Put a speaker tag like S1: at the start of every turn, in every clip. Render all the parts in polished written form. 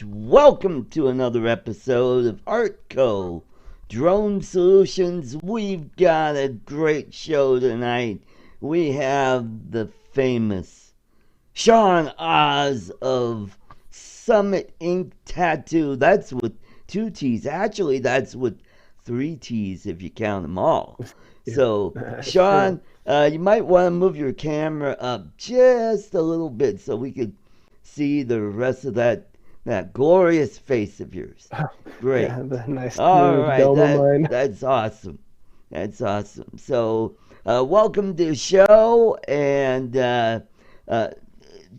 S1: welcome to another episode of ArtCo Drone Solutions. We've got a great show tonight. We have the famous Sean Oz of Summit Ink Tattoo. That's with two T's. Actually, that's with three T's if you count them all.
S2: Yeah,
S1: So,
S2: that's true.
S1: Sean, you might want to move your camera up just a little bit so we could see the rest of that glorious face of yours. Great.
S2: Yeah, the nice
S1: All
S2: smooth
S1: right,
S2: dome of mine.
S1: that's awesome. That's awesome. So, welcome to the show, and uh,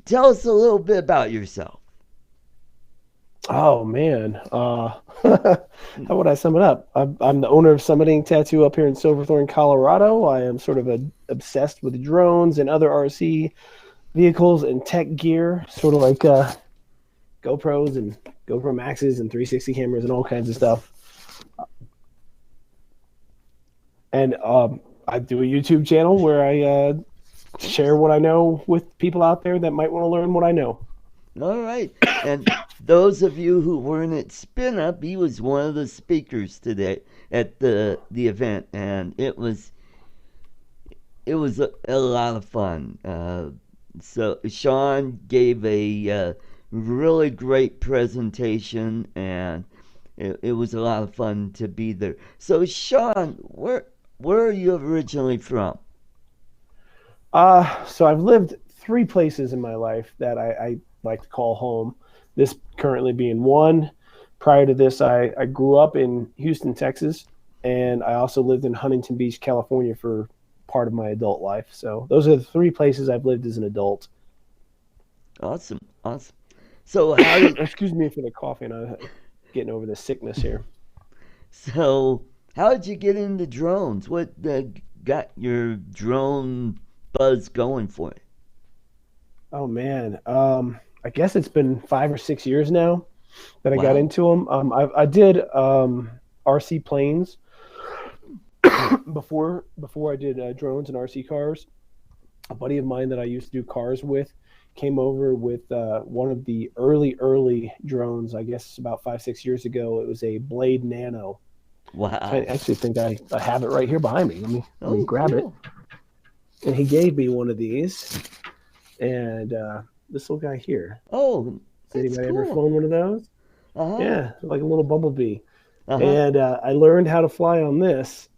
S1: tell us a little bit about yourself.
S2: Oh man, how would I sum it up? I'm the owner of Summiting Tattoo up here in Silverthorne, Colorado. I am sort of obsessed with drones and other RC vehicles and tech gear, sort of like GoPros and GoPro Maxes and 360 cameras and all kinds of stuff. And I do a YouTube channel where I share what I know with people out there that might want to learn what I know.
S1: All right, and those of you who weren't at Spin Up, he was one of the speakers today at the event, and it was a lot of fun. So Sean gave a really great presentation, and it was a lot of fun to be there. So Sean, where are you originally from?
S2: So I've lived three places in my life that I like to call home. This currently being one. Prior to this, I grew up in Houston, Texas, and I also lived in Huntington Beach, California for part of my adult life. So those are the three places I've lived as an adult.
S1: Awesome, awesome. So how did
S2: Excuse me for the coughing. I'm getting over the sickness here.
S1: so how did you get into drones? What got your drone buzz going for it?
S2: Oh man, I guess it's been 5 or 6 years now that I got
S1: Wow.
S2: into them. I did RC planes before I did drones and RC cars. A buddy of mine that I used to do cars with came over with one of the early drones. I guess about 5 6 years ago. It was a Blade Nano. I
S1: Wow.
S2: actually think I have it right here behind me. Let me
S1: Oh,
S2: grab it.
S1: cool.
S2: And he gave me one of these. And this little guy here.
S1: Oh,
S2: Has
S1: that's
S2: anybody ever
S1: cool.
S2: flown one of those?
S1: Uh-huh.
S2: Yeah, like a little bumblebee.
S1: Uh-huh.
S2: And I learned how to fly on this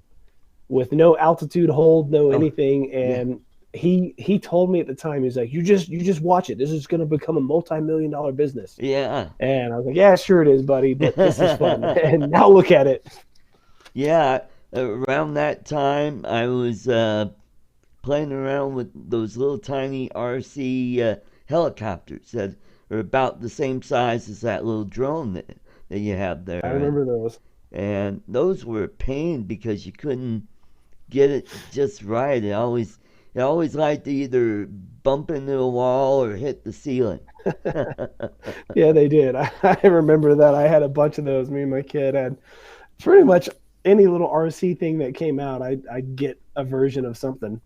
S2: with no altitude hold, no
S1: Oh,
S2: anything.
S1: yeah.
S2: And he told me at the time, he's like, you just watch it. This is going to become a multi-million-dollar business.
S1: Yeah.
S2: And I was like, yeah, sure it is, buddy, but this is fun. And now look at it.
S1: Yeah, around that time I was playing around with those little tiny RC helicopters that are about the same size as that little drone that you have
S2: I
S1: there,
S2: remember those.
S1: and those were a pain because you couldn't get it just right. It always liked to either bump into a wall or hit the ceiling.
S2: Yeah, they did. I remember that. I had a bunch of those. Me and my kid had pretty much any little RC thing that came out. I'd get a version of something.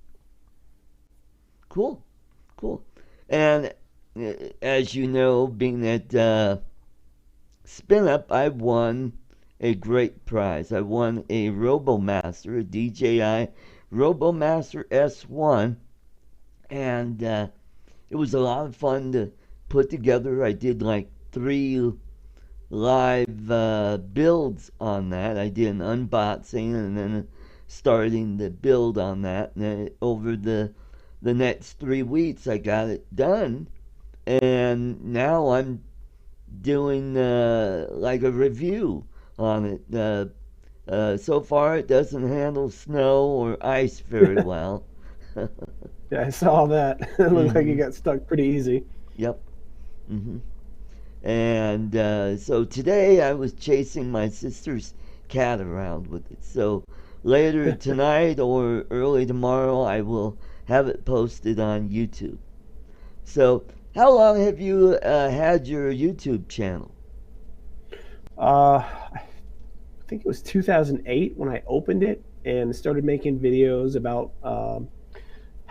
S1: Cool, cool. And as you know, being at Spin Up, I won a great prize. I won a RoboMaster, a DJI RoboMaster S1, and it was a lot of fun to put together. I did like three live builds on that. I did an unboxing and then starting the build on that. And then over the next 3 weeks, I got it done, and now I'm doing like a review on it. So far, it doesn't handle snow or ice very well.
S2: Yeah, I saw that. It looked like it
S1: Hmm.
S2: got stuck pretty easy.
S1: Yep. Hmm. And so today I was chasing my sister's cat around with it. So later tonight or early tomorrow, I will have it posted on YouTube. So, how long have you had your YouTube channel?
S2: I think it was 2008 when I opened it and started making videos about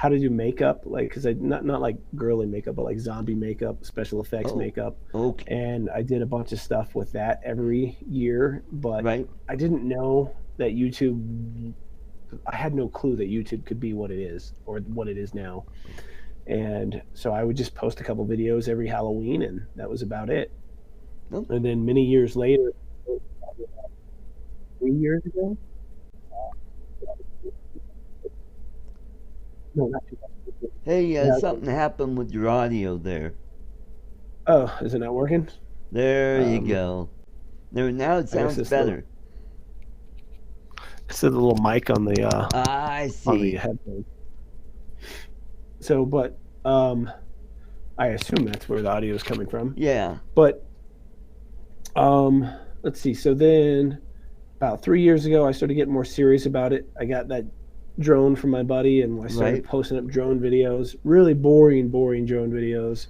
S2: how to do makeup, like because I not like girly makeup, but like zombie makeup, special effects
S1: Oh,
S2: makeup,
S1: okay.
S2: and I did a bunch of stuff with that every year. But
S1: Right.
S2: I didn't know that YouTube. I had no clue that YouTube could be what it is or what it is now. And so I would just post a couple videos every Halloween, and that was about it.
S1: No.
S2: And then many years later, 3 years ago, no, not 2000.
S1: Hey,
S2: Yeah.
S1: something happened with your audio there.
S2: Oh, is it not working?
S1: There you
S2: Um,
S1: go. There, now it
S2: I guess
S1: sounds
S2: this little,
S1: better.
S2: it's the little mic
S1: I
S2: on the
S1: see.
S2: headphone. So, but um, I assume that's where the audio is coming from.
S1: Yeah.
S2: But um, let's see. So then, about 3 years ago, I started getting more serious about it. I got that drone from my buddy, and I started
S1: Right.
S2: posting up drone videos. Really boring drone videos,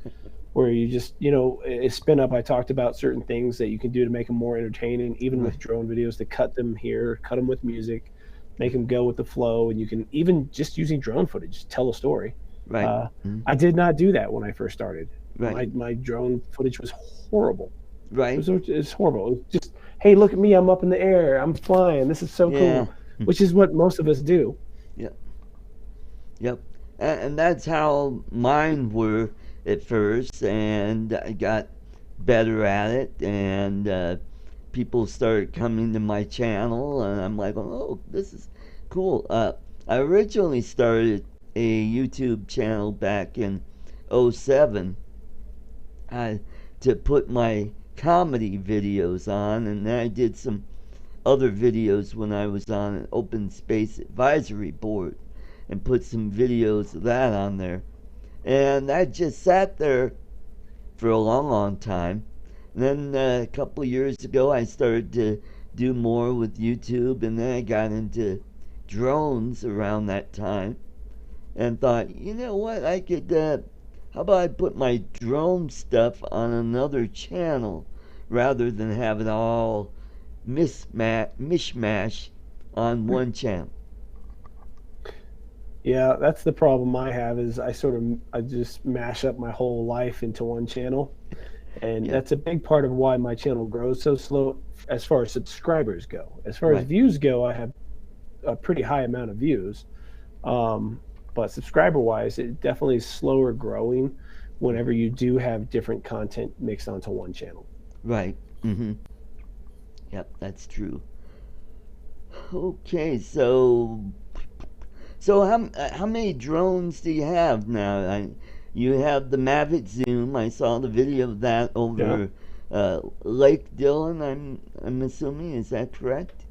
S2: where you just, spin up. I talked about certain things that you can do to make them more entertaining, even with
S1: Right.
S2: drone videos, to cut them here, cut them with music, make them go with the flow, and you can even just using drone footage tell a story.
S1: Right.
S2: Uh,
S1: Mm,
S2: I did not do that when I first started.
S1: right.
S2: My drone footage was horrible.
S1: Right.
S2: It's horrible. It was just, hey, look at me, I'm up in the air, I'm flying. This is so
S1: Yeah.
S2: cool, which is what most of us do.
S1: Yep. Yep. And that's how mine were at first, and I got better at it, and people started coming to my channel, and I'm like, oh, this is cool. I originally started a YouTube channel back in '07 uh, to put my comedy videos on, and then I did some other videos when I was on an open space advisory board and put some videos of that on there. And I just sat there for a long time. And then a couple of years ago, I started to do more with YouTube, and then I got into drones around that time and thought, you know what, I could, how about I put my drone stuff on another channel rather than have it all mishmash on one channel.
S2: Yeah, that's the problem I have is I just mash up my whole life into one channel. And
S1: Yeah,
S2: that's a big part of why my channel grows so slow as far as subscribers go. As far as
S1: right,
S2: views go, I have a pretty high amount of views. Um, but subscriber wise, it definitely is slower growing whenever you do have different content mixed onto one channel.
S1: right. Mm-hmm. Yep, that's true. Okay, so how many drones do you have now? You have the Mavic Zoom. I saw the video of that
S2: Yeah.
S1: over Lake Dillon. I'm assuming, is that correct?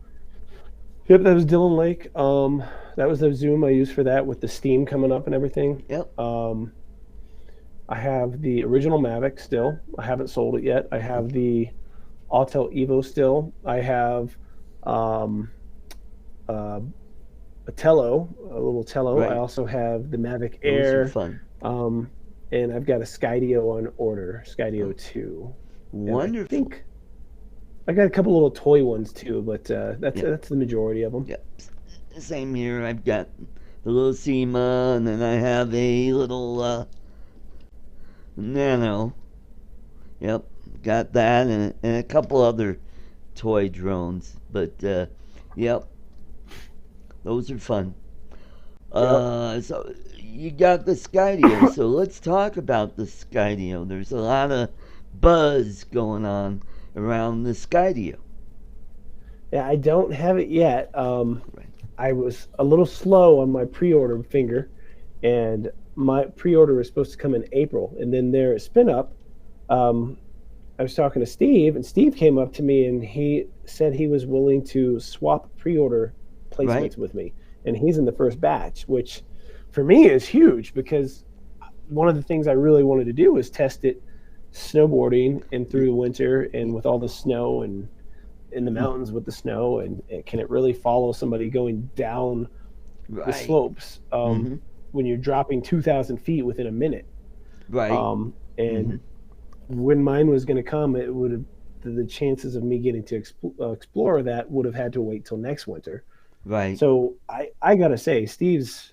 S2: Yep, that was Dillon Lake. That was the Zoom I used for that with the steam coming up and everything.
S1: Yep.
S2: Um, I have the original Mavic still. I haven't sold it yet. I have
S1: Okay.
S2: the Autel Evo still. I have um, uh, a Tello, a little Tello. I
S1: Right.
S2: also have the Mavic
S1: Those are
S2: Air,
S1: fun.
S2: um, and I've got a Skydio on order,
S1: Oh,
S2: Skydio 2. And I
S1: wonderful.
S2: think I got a couple little toy ones too, but
S1: Yep.
S2: that's the majority of them.
S1: Yep. Same here. I've got the little SEMA, and then I have a little Nano. Yep. Got that, and a couple other toy drones. But yep, those are fun.
S2: Yep.
S1: So you got the Skydio. So let's talk about the Skydio. There's a lot of buzz going on around the Skydio.
S2: Yeah, I don't have it yet.
S1: Right.
S2: I was a little slow on my pre-order finger, and my pre-order was supposed to come in April, and then their spin up. Um, I was talking to Steve, and Steve came up to me and he said he was willing to swap pre-order
S1: Right.
S2: placements with me, and he's in the first batch, which for me is huge because one of the things I really wanted to do was test it snowboarding and through the winter and with all the snow and in the mountains with the snow, and can it really follow somebody going down the
S1: Right.
S2: slopes
S1: Mm-hmm.
S2: when you're dropping 2,000 feet within a minute.
S1: Right. Mm-hmm.
S2: And when mine was going to come, it would have the chances of me getting to explore that would have had to wait till next winter.
S1: Right.
S2: So I gotta say, Steve's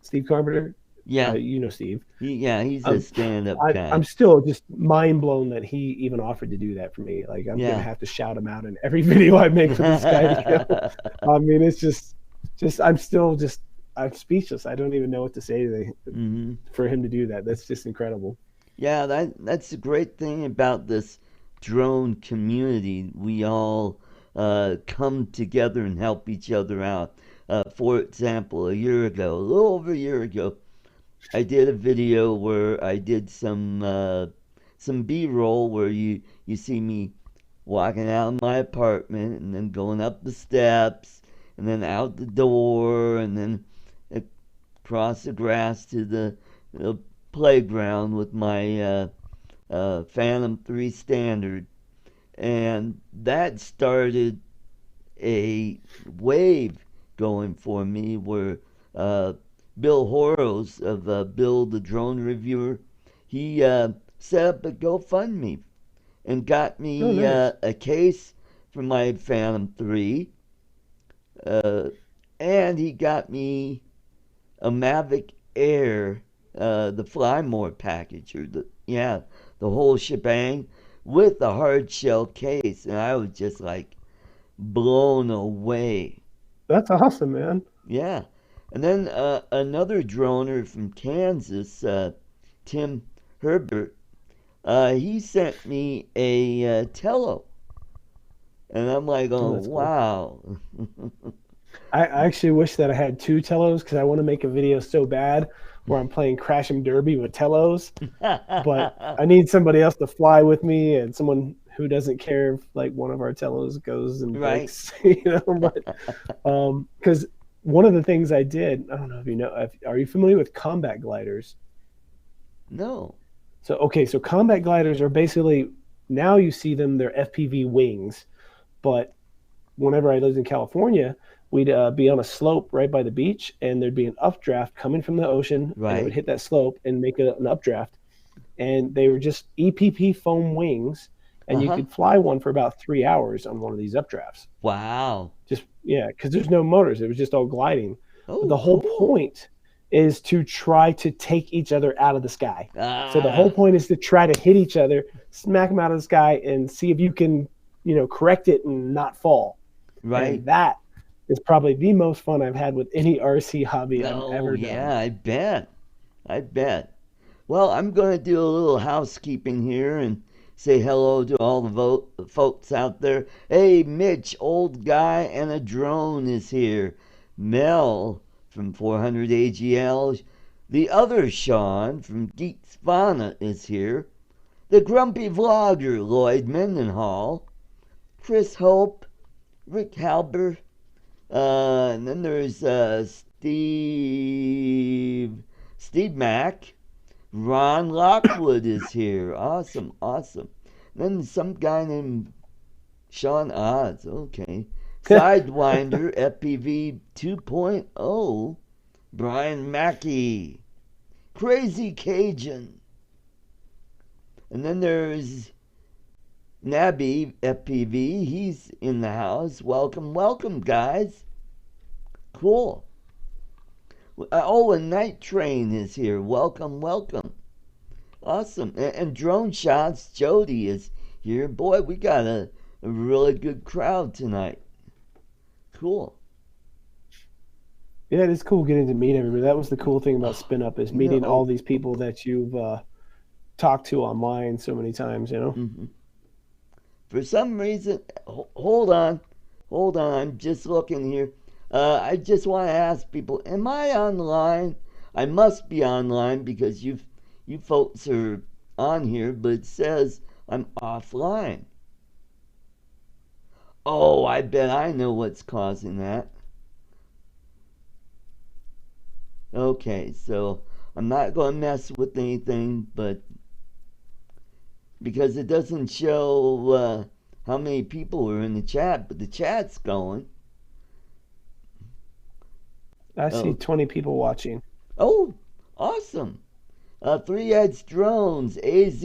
S2: Steve Carpenter.
S1: Yeah,
S2: You know Steve.
S1: he's a
S2: Um,
S1: stand-up
S2: I'm
S1: guy.
S2: still just mind blown that he even offered to do that for me. Like I'm gonna
S1: Yeah.
S2: have to shout him out in every video I make for this guy to go. I mean, it's just I'm still just I'm speechless. I don't even know what to say
S1: hmm
S2: for him to do that. That's just incredible.
S1: Yeah, that's the great thing about this drone community. We all come together and help each other out. For example, a year ago, a little over a year ago, I did a video where I did some B-roll where you see me walking out of my apartment and then going up the steps and then out the door and then across the grass to the playground with my Phantom 3 Standard. And that started a wave going for me where uh, Bill Horos of Bill the Drone Reviewer, he set up a GoFundMe and got
S2: Oh,
S1: me
S2: nice.
S1: a case for my Phantom 3, uh, and he got me a Mavic Air, the Fly More package, or the whole shebang with a hard shell case, and I was just like blown away.
S2: That's awesome, man.
S1: Yeah, and then another droner from Kansas, Tim Herbert, he sent me a Tello, and I'm like,
S2: Oh,
S1: oh
S2: that's cool.
S1: wow.
S2: I actually wish that I had two Tellos because I want to make a video so bad where I'm playing Crash 'em Derby with Tellos, but I need somebody else to fly with me and someone who doesn't care if like one of our Tellos goes and
S1: Right?
S2: breaks, you know. But because one of the things I did, I don't know if you know, are you familiar with combat gliders?
S1: No.
S2: So okay, so combat gliders are basically now you see them, they're FPV wings, but whenever I lived in California, we'd be on a slope right by the beach, and there'd be an updraft coming from the ocean, and it would
S1: Right?
S2: hit that slope and make an updraft. And they were just EPP foam wings,
S1: Uh
S2: and you
S1: huh.
S2: could fly one for about 3 hours on one of these updrafts.
S1: Wow.
S2: Just yeah, because there's no motors; it was just all gliding. But
S1: Oh,
S2: the whole
S1: cool.
S2: point is to try to take each other out of the sky. So the whole
S1: Ah,
S2: point is to try to hit each other, smack them out of the sky, and see if you can, correct it and not fall.
S1: right.
S2: And that is probably the most fun I've had with any RC hobby I've
S1: Oh,
S2: ever done.
S1: yeah, I bet. I bet. Well, I'm going to do a little housekeeping here and say hello to all the folks out there. Hey, Mitch, old guy and a drone is here. Mel from 400 AGL. The other Sean from Geeks Fauna is here. The grumpy vlogger, Lloyd Mendenhall. Chris Hope, Rick Halber, and then there's Steve Mack. Ron Lockwood is here. Awesome, awesome. Then some guy named Sean Odds. Okay. Sidewinder FPV 2.0. Brian Mackey. Crazy Cajun. And then there's Nabby FPV. He's in the house. Welcome, welcome, guys. Cool. Oh, and Night Train is here. Welcome, welcome. Awesome. And Drone Shots, Jody is here. Boy, we got a really good crowd tonight. Cool.
S2: Yeah, it is cool getting to meet everybody. That was the cool thing about Spin Up is meeting all
S1: No.
S2: these people that you've talked to online so many times.
S1: hmm For some reason, hold on. Hold on. I'm just looking here. I just want to ask people, am I online? I must be online because you folks are on here, but it says I'm offline. Oh, I bet I know what's causing that. Okay, so I'm not going to mess with anything, but because it doesn't show how many people are in the chat, but the chat's going.
S2: I see
S1: Oh,
S2: 20 people watching.
S1: oh, awesome. Three Edge Drones, AZ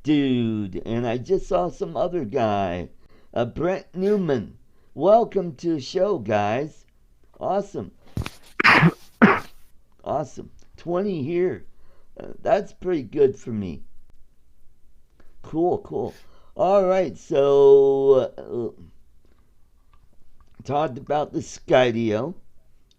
S1: Dude, and I just saw some other guy, Brent Newman. Welcome to the show, guys. Awesome. awesome. 20 here. That's pretty good for me. Cool, cool. All right, so talked about the Skydio.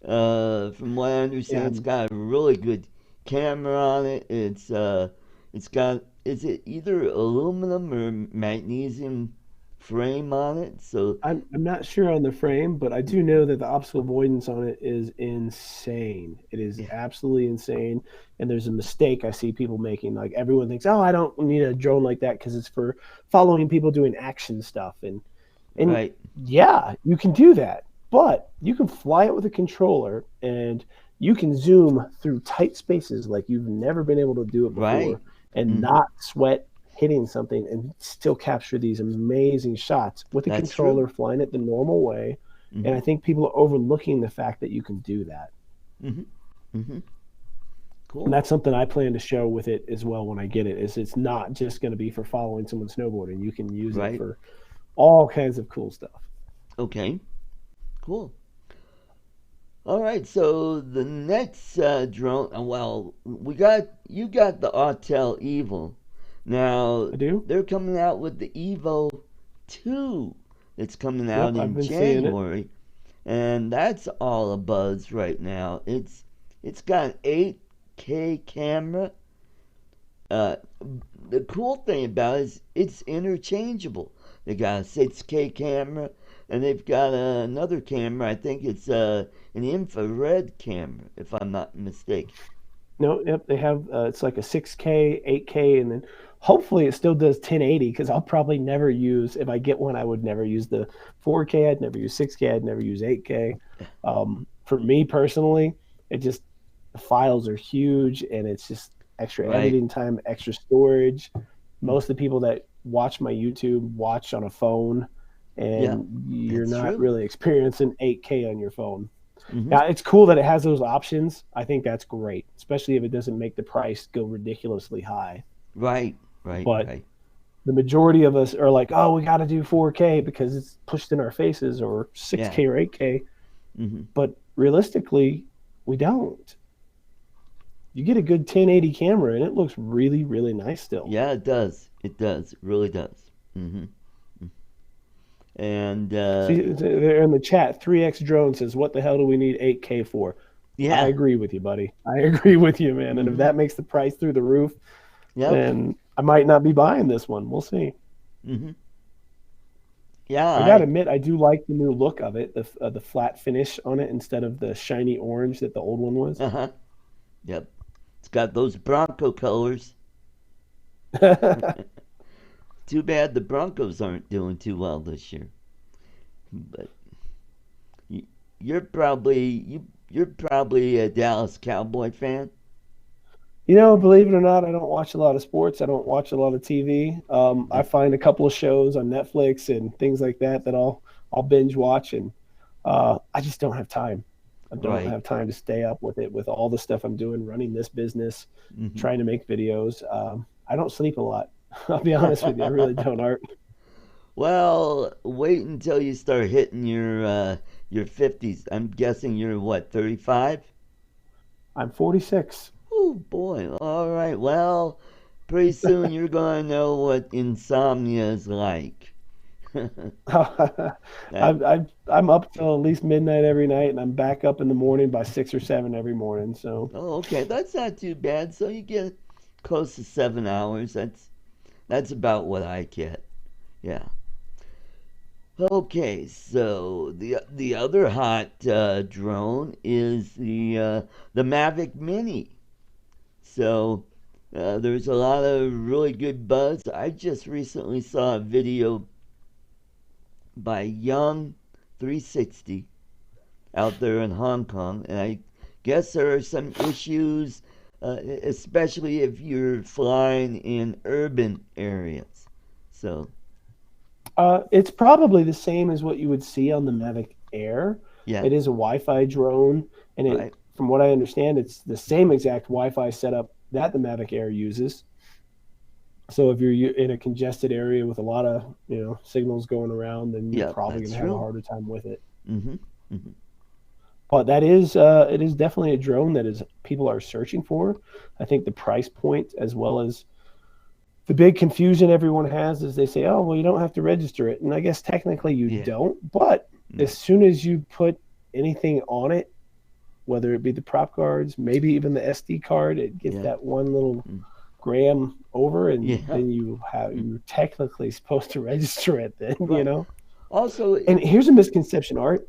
S1: From what I understand,
S2: Yeah,
S1: it's got a really good camera on it. It's got, is it either aluminum or magnesium frame on it? So
S2: I'm not sure on the frame, but I do know that the obstacle avoidance on it is insane. It is
S1: yeah,
S2: absolutely insane. And there's a mistake I see people making. Like everyone thinks, oh, I don't need a drone like that because it's for following people doing action stuff. And
S1: right,
S2: yeah, you can do that, but you can fly it with a controller and you can zoom through tight spaces like you've never been able to do it
S1: right.
S2: before and
S1: Mm-hmm.
S2: not sweat hitting something and still capture these amazing shots with a
S1: That's true.
S2: controller flying it the normal way. And
S1: Mm-hmm.
S2: I think people are overlooking the fact that you can do that.
S1: Mm-hmm. Mm-hmm.
S2: And
S1: Cool.
S2: that's something I plan to show with it as well when I get it. Is it's not just going to be for following someone snowboarding. You can use it
S1: Right.
S2: for all kinds of cool stuff.
S1: Okay. Cool. All right. So the next drone. Well, you got the Autel Evil. Now
S2: I do.
S1: they're coming out with the Evo 2. It's coming out
S2: Yep, I've
S1: in
S2: been seeing it.
S1: January, and that's all a buzz right now. It's got an 8K camera. Uh, the cool thing about it is it's interchangeable. They got a 6K camera, and they've got another camera. I think it's an infrared camera, if I'm not mistaken.
S2: No, yep, they have. It's like a 6K, 8K, and then hopefully it still does 1080 because I'll probably never use. If I get one, I would never use the 4K. I'd never use 6K. I'd never use 8K. For me personally, it just the files are huge and it's just extra
S1: Right.
S2: editing time, extra storage. Most of the people that watch my YouTube watch on a phone,
S1: Yeah,
S2: and you're
S1: that's
S2: not
S1: true.
S2: really experiencing 8K on your phone.
S1: Hmm.
S2: Yeah, it's cool that it has those options. I think that's great, especially if it doesn't make the price go ridiculously high.
S1: Right, right,
S2: But
S1: right.
S2: the majority of us are like, oh, we got to do 4K because it's pushed in our faces or
S1: Yeah.
S2: 6K or 8K.
S1: Hmm.
S2: But realistically, we don't. You get a good 1080 camera and it looks really, really nice still.
S1: Yeah, it does. It does. It really does. Hmm. And
S2: See, they're in the chat. 3X Drone says, what the hell do we need 8K for? I
S1: yeah.
S2: agree with you, buddy. I agree with you, man. And if
S1: Hmm.
S2: that makes the price through the roof,
S1: Yep.
S2: then I might not be buying this one. We'll see.
S1: Hmm. Yeah.
S2: I gotta admit, I do like the new look of it, the flat finish on it instead of the shiny orange that the old one was.
S1: Uh huh. Yep. It's got those Bronco colors. Too bad the Broncos aren't doing too well this year. But you're you're probably a Dallas Cowboy fan.
S2: Believe it or not, I don't watch a lot of sports. I don't watch a lot of TV. I
S1: Yeah.
S2: find a couple of shows on Netflix and things like that that I'll binge watch, and I just don't have time. I don't
S1: Right.
S2: have time to stay up with it with all the stuff I'm doing, running this business,
S1: Hmm.
S2: trying to make videos. I don't sleep a lot. I'll be honest with you, I really don't, Art.
S1: Well, wait until you start hitting your 50s. I'm guessing you're what, 35?
S2: I'm 46.
S1: Oh boy. All right. Well, pretty soon you're going to know what insomnia is like. That
S2: I'm up till at least midnight every night, and I'm back up in the morning by 6 or 7 every morning. So,
S1: Oh, okay. That's not too bad. So you get close to 7 hours. That's about what I get. Yeah. Okay. So the other hot drone is the Mavic Mini. So there's a lot of really good buzz. I just recently saw a video by Young 360 out there in Hong Kong, and I guess there are some issues, especially if you're flying in urban areas. So,
S2: it's probably the same as what you would see on the Mavic Air.
S1: yeah,
S2: It is a Wi-Fi drone, and
S1: right,
S2: from what I understand, it's the same exact Wi-Fi setup that the Mavic Air uses. So if you're in a congested area with a lot of signals going around, then you're
S1: yeah,
S2: probably going
S1: that's
S2: to have a
S1: true.
S2: harder time with it.
S1: Hmm. Hmm.
S2: But it is definitely a drone that is people are searching for. I think the price point as well as the big confusion everyone has is they say, oh, well, you don't have to register it. And I guess technically you
S1: Yeah.
S2: don't. But as
S1: No.
S2: soon as you put anything on it, whether it be the prop guards, maybe even the SD card, it gets
S1: Yeah.
S2: that one little
S1: Mm.
S2: gram over, and
S1: Yeah.
S2: then
S1: Mm.
S2: you're technically supposed to register it. Then
S1: Right. Also,
S2: And here's a misconception, Art.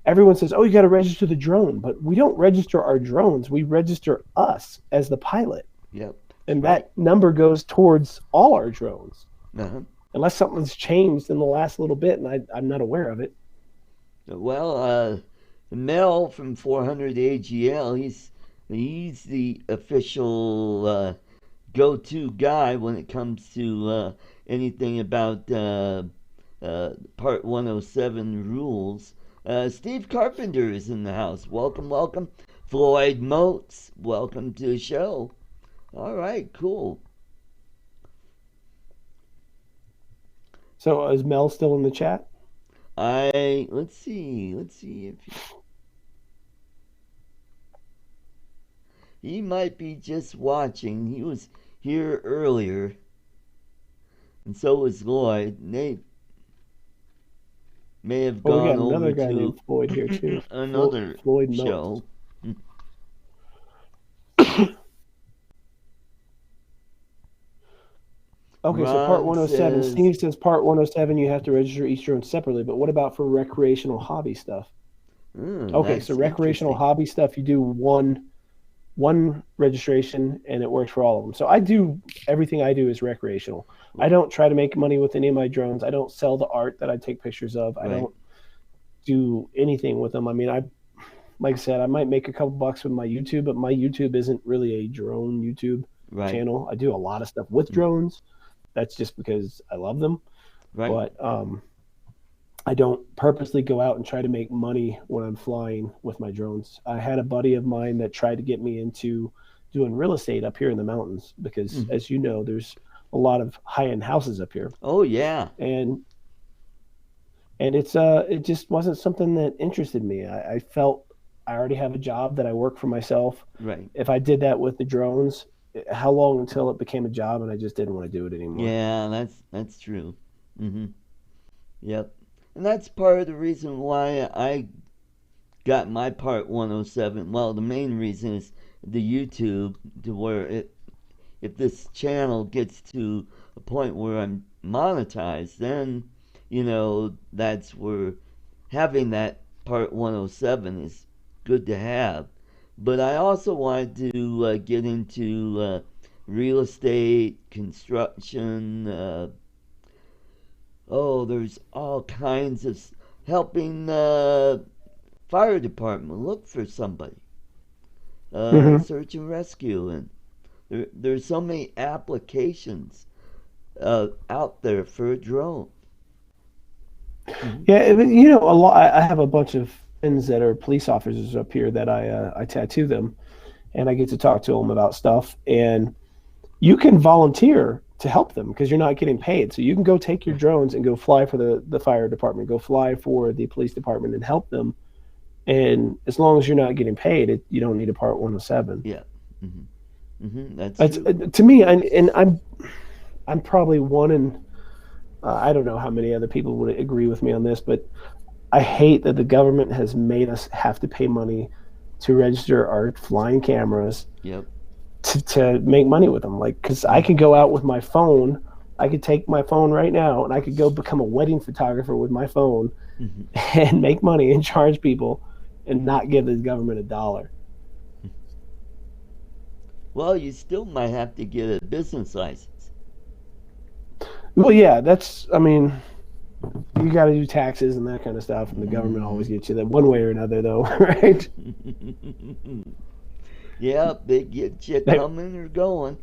S2: Everyone says, "Oh, you got to register the drone," but we don't register our drones. We register us as the pilot,
S1: yep. That's
S2: and
S1: right.
S2: that number goes towards all our drones,
S1: Uh-huh.
S2: unless something's changed in the last little bit, and I'm not aware of it.
S1: Well, Mel from 400 AGL, he's the official go-to guy when it comes to anything about Part 107 rules. Steve Carpenter is in the house. Welcome, welcome. Floyd Moats, welcome to the show. All right, cool.
S2: So is Mel still in the chat?
S1: Let's see if he might be just watching. He was here earlier, and so was Lloyd. They may have
S2: Well, we
S1: gone
S2: got
S1: over
S2: another guy
S1: to
S2: named Floyd here too.
S1: another
S2: Floyd Moats.
S1: show.
S2: Okay, so part
S1: Ron
S2: 107.
S1: says,
S2: Steve says part 107 you have to register each drone separately, but what about for recreational hobby stuff? Okay, so
S1: that's
S2: recreational
S1: interesting.
S2: hobby stuff, you do one registration and it works for all of them. So I do everything I do is recreational. I don't try to make money with any of my drones. I don't sell the art that I take pictures of. I
S1: Right,
S2: don't do anything with them. I mean, I like I said, I might make a couple bucks with my YouTube, but my YouTube isn't really a drone YouTube
S1: right,
S2: channel. I do a lot of stuff with drones. That's just because I love them.
S1: right.
S2: But I don't purposely go out and try to make money when I'm flying with my drones. I had a buddy of mine that tried to get me into doing real estate up here in the mountains because,
S1: Hmm.
S2: as you know, there's a lot of high-end houses up here,
S1: Oh yeah,
S2: and it just wasn't something that interested me. I felt I already have a job that I work for myself.
S1: right.
S2: If I did that with the drones, how long until it became a job and I just didn't want to do it anymore?
S1: Yeah, that's true. Hmm. Yep. And that's part of the reason why I got my Part 107. Well, the main reason is the YouTube, to where if this channel gets to a point where I'm monetized, then that's where having that Part 107 is good to have. But I also wanted to get into real estate, construction. There's all kinds of helping fire department look for somebody,
S2: Mm-hmm.
S1: search and rescue, and there's so many applications out there for a drone. Hmm.
S2: Yeah, a lot. I have a bunch of friends that are police officers up here that I tattoo them, and I get to talk to them about stuff. And you can volunteer to help them because you're not getting paid. So you can go take your
S1: Right.
S2: drones and go fly for the fire department, go fly for the police department, and help them. And as long as you're not getting paid, you don't need a Part 107.
S1: Yeah. Hmm. That's
S2: It's
S1: true.
S2: to me, and I'm probably one in I don't know how many other people would agree with me on this, but I hate that the government has made us have to pay money to register our flying cameras
S1: Yep.
S2: to make money with them. Like, because I
S1: Mm.
S2: could go out with my phone, I could take my phone right now and I could go become a wedding photographer with my phone
S1: Hmm.
S2: and make money and charge people and not give the government a dollar.
S1: Well, you still might have to get a business license.
S2: Well, yeah, I mean, you got to do taxes and that kind of stuff, and the government
S1: Hmm.
S2: always gets you that one way or another, though, right?
S1: Yep, they get you
S2: They,
S1: coming or going.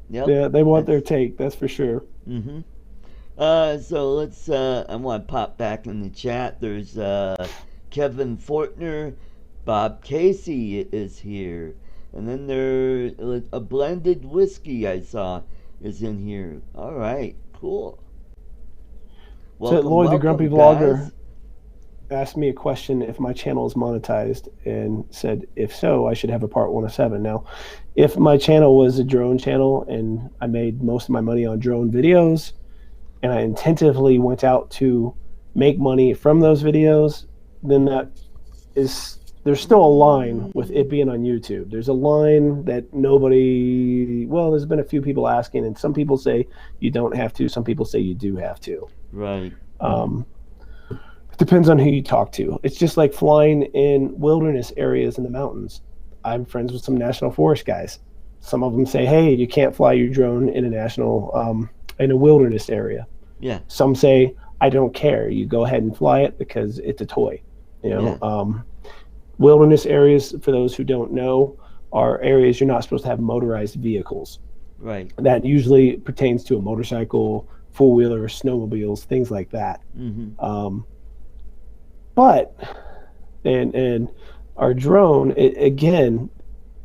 S1: Yep,
S2: yeah, they want their
S1: that's.
S2: take, that's for sure.
S1: Hmm. So let's. I want to pop back in the chat. There's Kevin Fortner, Bob Casey is here, and then there a blended whiskey I saw is in here. All right, cool.
S2: So
S1: Welcome,
S2: Lloyd, the grumpy
S1: welcome,
S2: vlogger,
S1: guys.
S2: asked me a question if my channel is monetized, and said if so, I should have a part 107. Now, if my channel was a drone channel and I made most of my money on drone videos, and I intentively went out to make money from those videos, then that is, there's still a line with it being on YouTube. There's a line that nobody, well, there's been a few people asking, and some people say you don't have to, some people say you do have to.
S1: Right. Mm-hmm.
S2: Um, it depends on who you talk to. It's just like flying in wilderness areas in the mountains. I'm friends with some national forest guys. Some of them say, hey, you can't fly your drone in a in a wilderness area.
S1: Yeah.
S2: Some say, I don't care. You go ahead and fly it because it's a toy. You
S1: Yeah.
S2: know, wilderness areas, for those who don't know, are areas you're not supposed to have motorized vehicles.
S1: Right.
S2: That usually pertains to a motorcycle, four wheeler, snowmobiles, things like that.
S1: Mm-hmm.
S2: Um, but and our drone, again,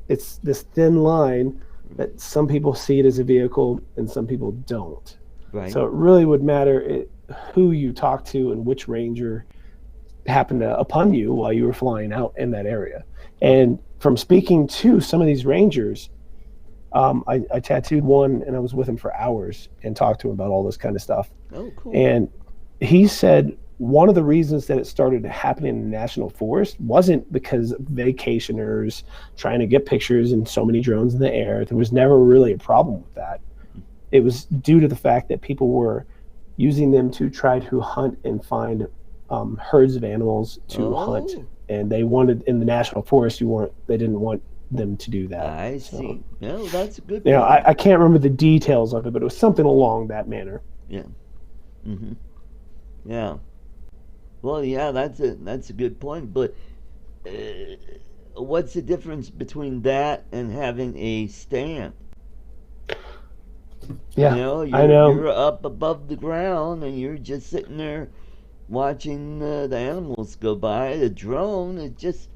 S2: it's this thin line that some people see it as a vehicle and some people don't.
S1: Right.
S2: So it really would matter who you talk to and which ranger happened upon you while you were flying out in that area. And from speaking to some of these rangers, I tattooed one and I was with him for hours and talked to him about all this kind of stuff.
S1: Oh, cool.
S2: And he said one of the reasons that it started happening in the national forest wasn't because of vacationers trying to get pictures and so many drones in the air. There was never really a problem with that. It was due to the fact that people were using them to try to hunt and find herds of animals to hunt, and they wanted in the national forest. They didn't want them to do that.
S1: I see. No, that's a good
S2: You know,
S1: point.
S2: I can't remember the details of it, but it was something along that manner.
S1: Yeah. Mm-hmm. Yeah. Well, yeah, that's a good point. But what's the difference between that and having a stand? You
S2: Yeah,
S1: know,
S2: I
S1: you're
S2: know.
S1: up above the ground and you're just sitting there watching the animals go by. The drone is just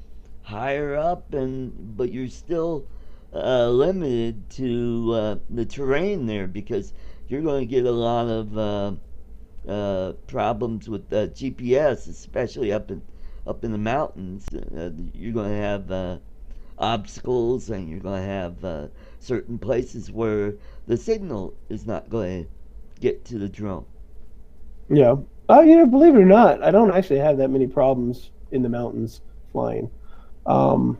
S1: higher up, and but you're still limited to the terrain there because you're going to get a lot of problems with GPS, especially up in the mountains. You're going to have obstacles, and you're going to have certain places where the signal is not going to get to the drone.
S2: Yeah. Believe it or not, I don't actually have that many problems in the mountains flying. Um,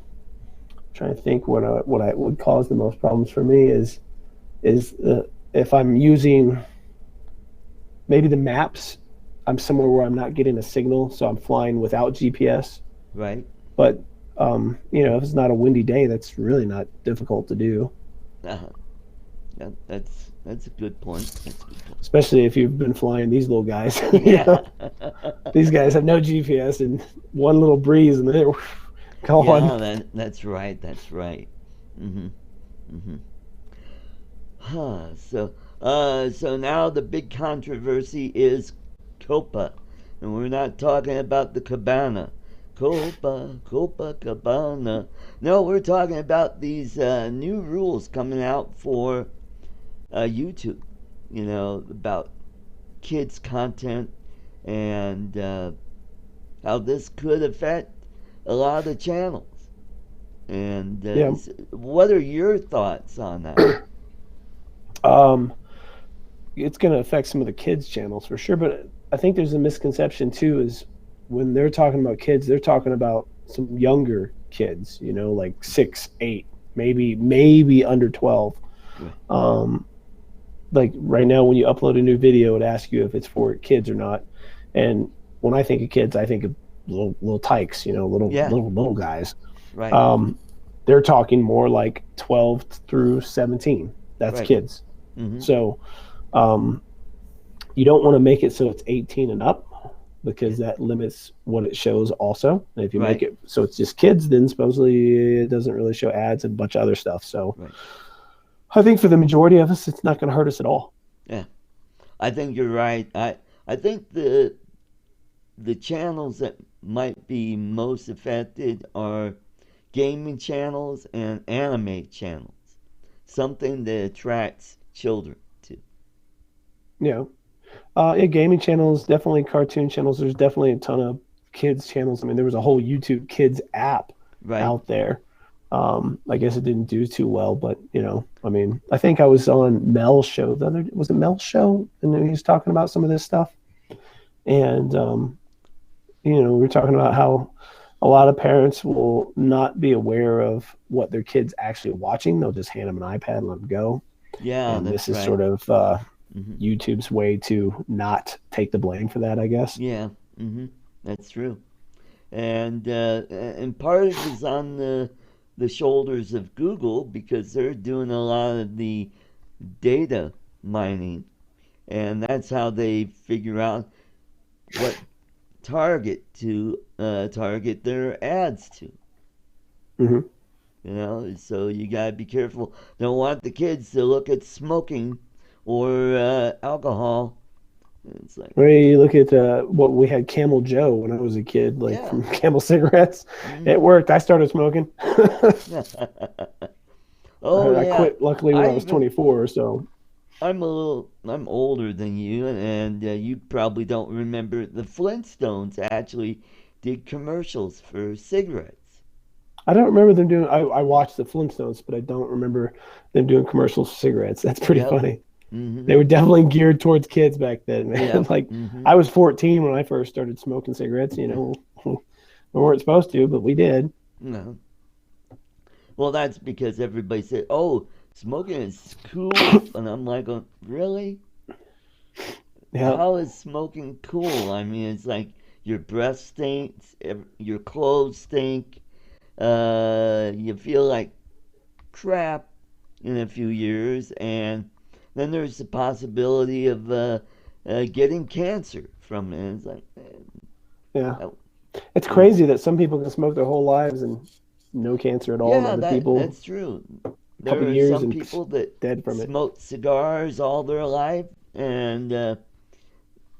S2: Trying to think what I would cause the most problems for me is if I'm using maybe the maps. I'm somewhere where I'm not getting a signal, so I'm flying without GPS.
S1: Right?
S2: But if it's not a windy day, that's really not difficult to do.
S1: Uh-huh. Yeah, that's a good point. That's a good point.
S2: Especially if you've been flying these little guys.
S1: Yeah.
S2: These guys have no GPS and one little breeze and they're gone.
S1: Yeah, that's right. That's right. Mhm. Mhm. Huh. So now the big controversy is Copa, and we're not talking about the cabana. Copa, Cabana. No, we're talking about these new rules coming out for YouTube. You know, about kids content and how this could affect a lot of the channels. And
S2: Yeah.
S1: what are your thoughts on that?
S2: Um, it's going to affect some of the kids' channels for sure. But I think there's a misconception too, is when they're talking about kids, they're talking about some younger kids, like 6, 8, maybe under 12.
S1: Yeah.
S2: Like right now, when you upload a new video, it asks you if it's for kids or not. And when I think of kids, I think of little tykes,
S1: Yeah.
S2: little guys.
S1: Right.
S2: They're talking more like 12 through 17. That's
S1: Right.
S2: kids.
S1: Mm-hmm.
S2: So you don't want to make it so it's 18 and up, because that limits what it shows also. And if you make it so it's just kids, then supposedly it doesn't really show ads and a bunch of other stuff. So I think for the majority of us, it's not going to hurt us at all.
S1: Yeah, I think you're right. I think the channels that might be most affected are gaming channels and anime channels. Something that attracts children to.
S2: Yeah. Gaming channels, definitely cartoon channels. There's definitely a ton of kids channels. I mean, there was a whole YouTube Kids app
S1: Right.
S2: out there. I guess it didn't do too well, but I mean, I think I was on Mel's show was it Mel's show, and then he was talking about some of this stuff, and we were talking about how a lot of parents will not be aware of what their kids actually watching. They'll just hand them an iPad and let them go.
S1: Yeah,
S2: And
S1: that's
S2: this is
S1: right.
S2: sort of
S1: Hmm.
S2: YouTube's way to not take the blame for that, I guess.
S1: Yeah. Hmm. That's true. And part of it is on the shoulders of Google because they're doing a lot of the data mining, and that's how they figure out what target their ads to.
S2: Hmm.
S1: So you gotta be careful. Don't want the kids to look at smoking or alcohol. It's like,
S2: When you look at what we had Camel Joe when I was a kid, like
S1: yeah.
S2: from Camel cigarettes,
S1: Hmm.
S2: it worked. I started smoking.
S1: Oh
S2: I
S1: yeah.
S2: quit luckily when
S1: I
S2: I was
S1: even
S2: 24. So
S1: I'm older than you, and you probably don't remember the Flintstones actually did commercials for cigarettes.
S2: I don't remember them doing. I watched the Flintstones, but I don't remember them doing commercials for cigarettes. That's pretty
S1: Yep.
S2: funny. They
S1: Mhm.
S2: were definitely geared towards kids back then, man.
S1: Yep.
S2: Like
S1: Mhm.
S2: I was 14 when I first started smoking cigarettes. We weren't supposed to, but we did.
S1: No. Well, that's because everybody said, "Oh, smoking is cool," and I'm like, "Really?
S2: Yeah,
S1: How is smoking cool? I mean, it's like your breath stinks, your clothes stink, you feel like crap in a few years, and then there's the possibility of getting cancer from it. And it's like,
S2: yeah.
S1: oh,
S2: It's
S1: you know,
S2: crazy that some people can smoke their whole lives and no cancer at all, and
S1: yeah,
S2: other people
S1: that's true.
S2: a couple
S1: There are
S2: years
S1: some
S2: and
S1: people that
S2: dead from it.
S1: smoke cigars all their life, and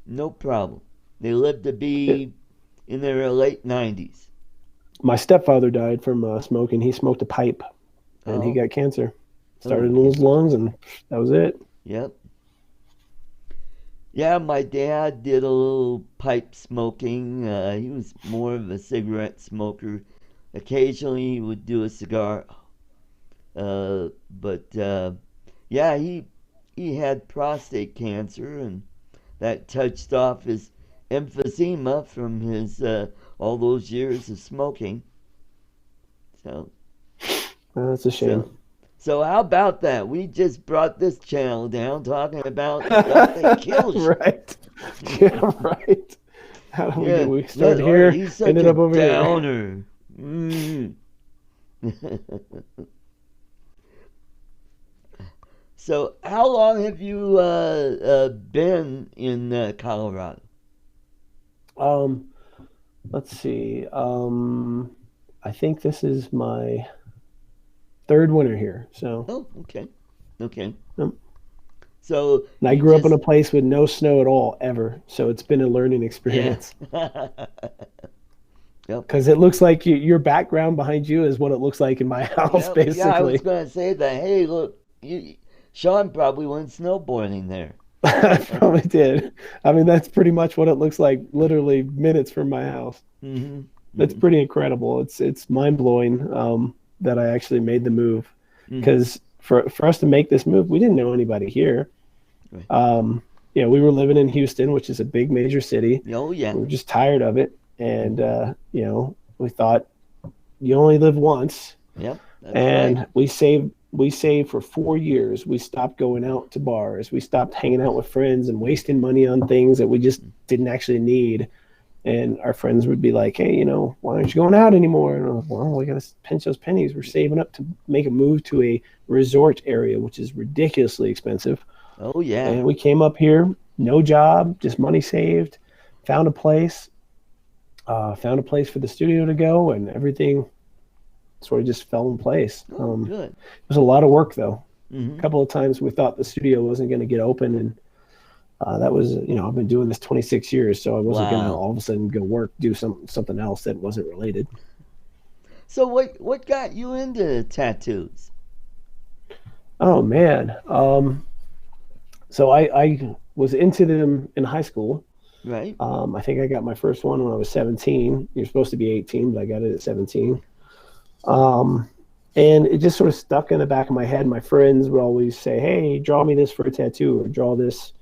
S1: no problem. They live to
S2: Yeah.
S1: be in their late 90s.
S2: My stepfather died from smoking. He smoked a pipe, and he
S1: Oh,
S2: got cancer. Started in
S1: okay.
S2: his lungs, and that was it.
S1: Yep. Yeah, my dad did a little pipe smoking. He was more of a cigarette smoker. Occasionally, he would do a cigar. But yeah, he had prostate cancer, and that touched off his emphysema from his all those years of smoking. So
S2: That's a shame.
S1: so so how about that? We just brought this channel down talking about stuff that kills
S2: Right.
S1: you.
S2: Yeah, right. How do we get?
S1: Yeah,
S2: We started
S1: all right,
S2: here,
S1: he's such
S2: ended
S1: a
S2: up over here.
S1: downer. Mm. So, how long have you been in Colorado?
S2: Um, let's see. I think this is my third winter here. So,
S1: Oh, okay, okay.
S2: um,
S1: So
S2: and I
S1: you
S2: grew up in a
S1: just,
S2: place with no snow at all ever. So it's been a learning
S1: yeah.
S2: experience.
S1: Yep,
S2: Because it looks like your background behind you is what it looks like in my house,
S1: yep. Yeah, I was
S2: basically.
S1: gonna say that. Hey, look, Sean probably went snowboarding there.
S2: I probably did. I mean, that's pretty much what it looks like, literally minutes from my house.
S1: Hmm.
S2: It's
S1: Hmm.
S2: pretty incredible. It's mind blowing that I actually made the move.
S1: Hmm.
S2: Because for us to make this move, we didn't know anybody here.
S1: Right.
S2: Um, we were living in Houston, which is a big major city.
S1: Oh yeah.
S2: We were just tired of it, and
S1: Hmm.
S2: we thought you only live once,
S1: Yep, that's right.
S2: and we saved for 4 years. We stopped going out to bars. We stopped hanging out with friends and wasting money on things that we just didn't actually need. And our friends would be like, "Hey, why aren't you going out anymore?" And I'm like, "Well, we got to pinch those pennies. We're saving up to make a move to a resort area, which is ridiculously expensive."
S1: Oh yeah.
S2: And we came up here, no job, just money saved, found a place, found a place for the studio to go, and everything sort of just fell in place.
S1: Oh good.
S2: It was a lot of work, though. A
S1: Hmm.
S2: couple of times we thought the studio wasn't going to get open, and that was, I've been doing this 26 years, so I wasn't going to
S1: Wow.
S2: all of a sudden go work, do something else that wasn't related.
S1: So what got you into tattoos?
S2: Oh man, so I was into them in high school.
S1: Right.
S2: I think I got my first one when I was 17. You're supposed to be 18, but I got it at 17. Um, and it just sort of stuck in the back of my head. My friends would always say, "Hey, draw me this for a tattoo," or "Draw this."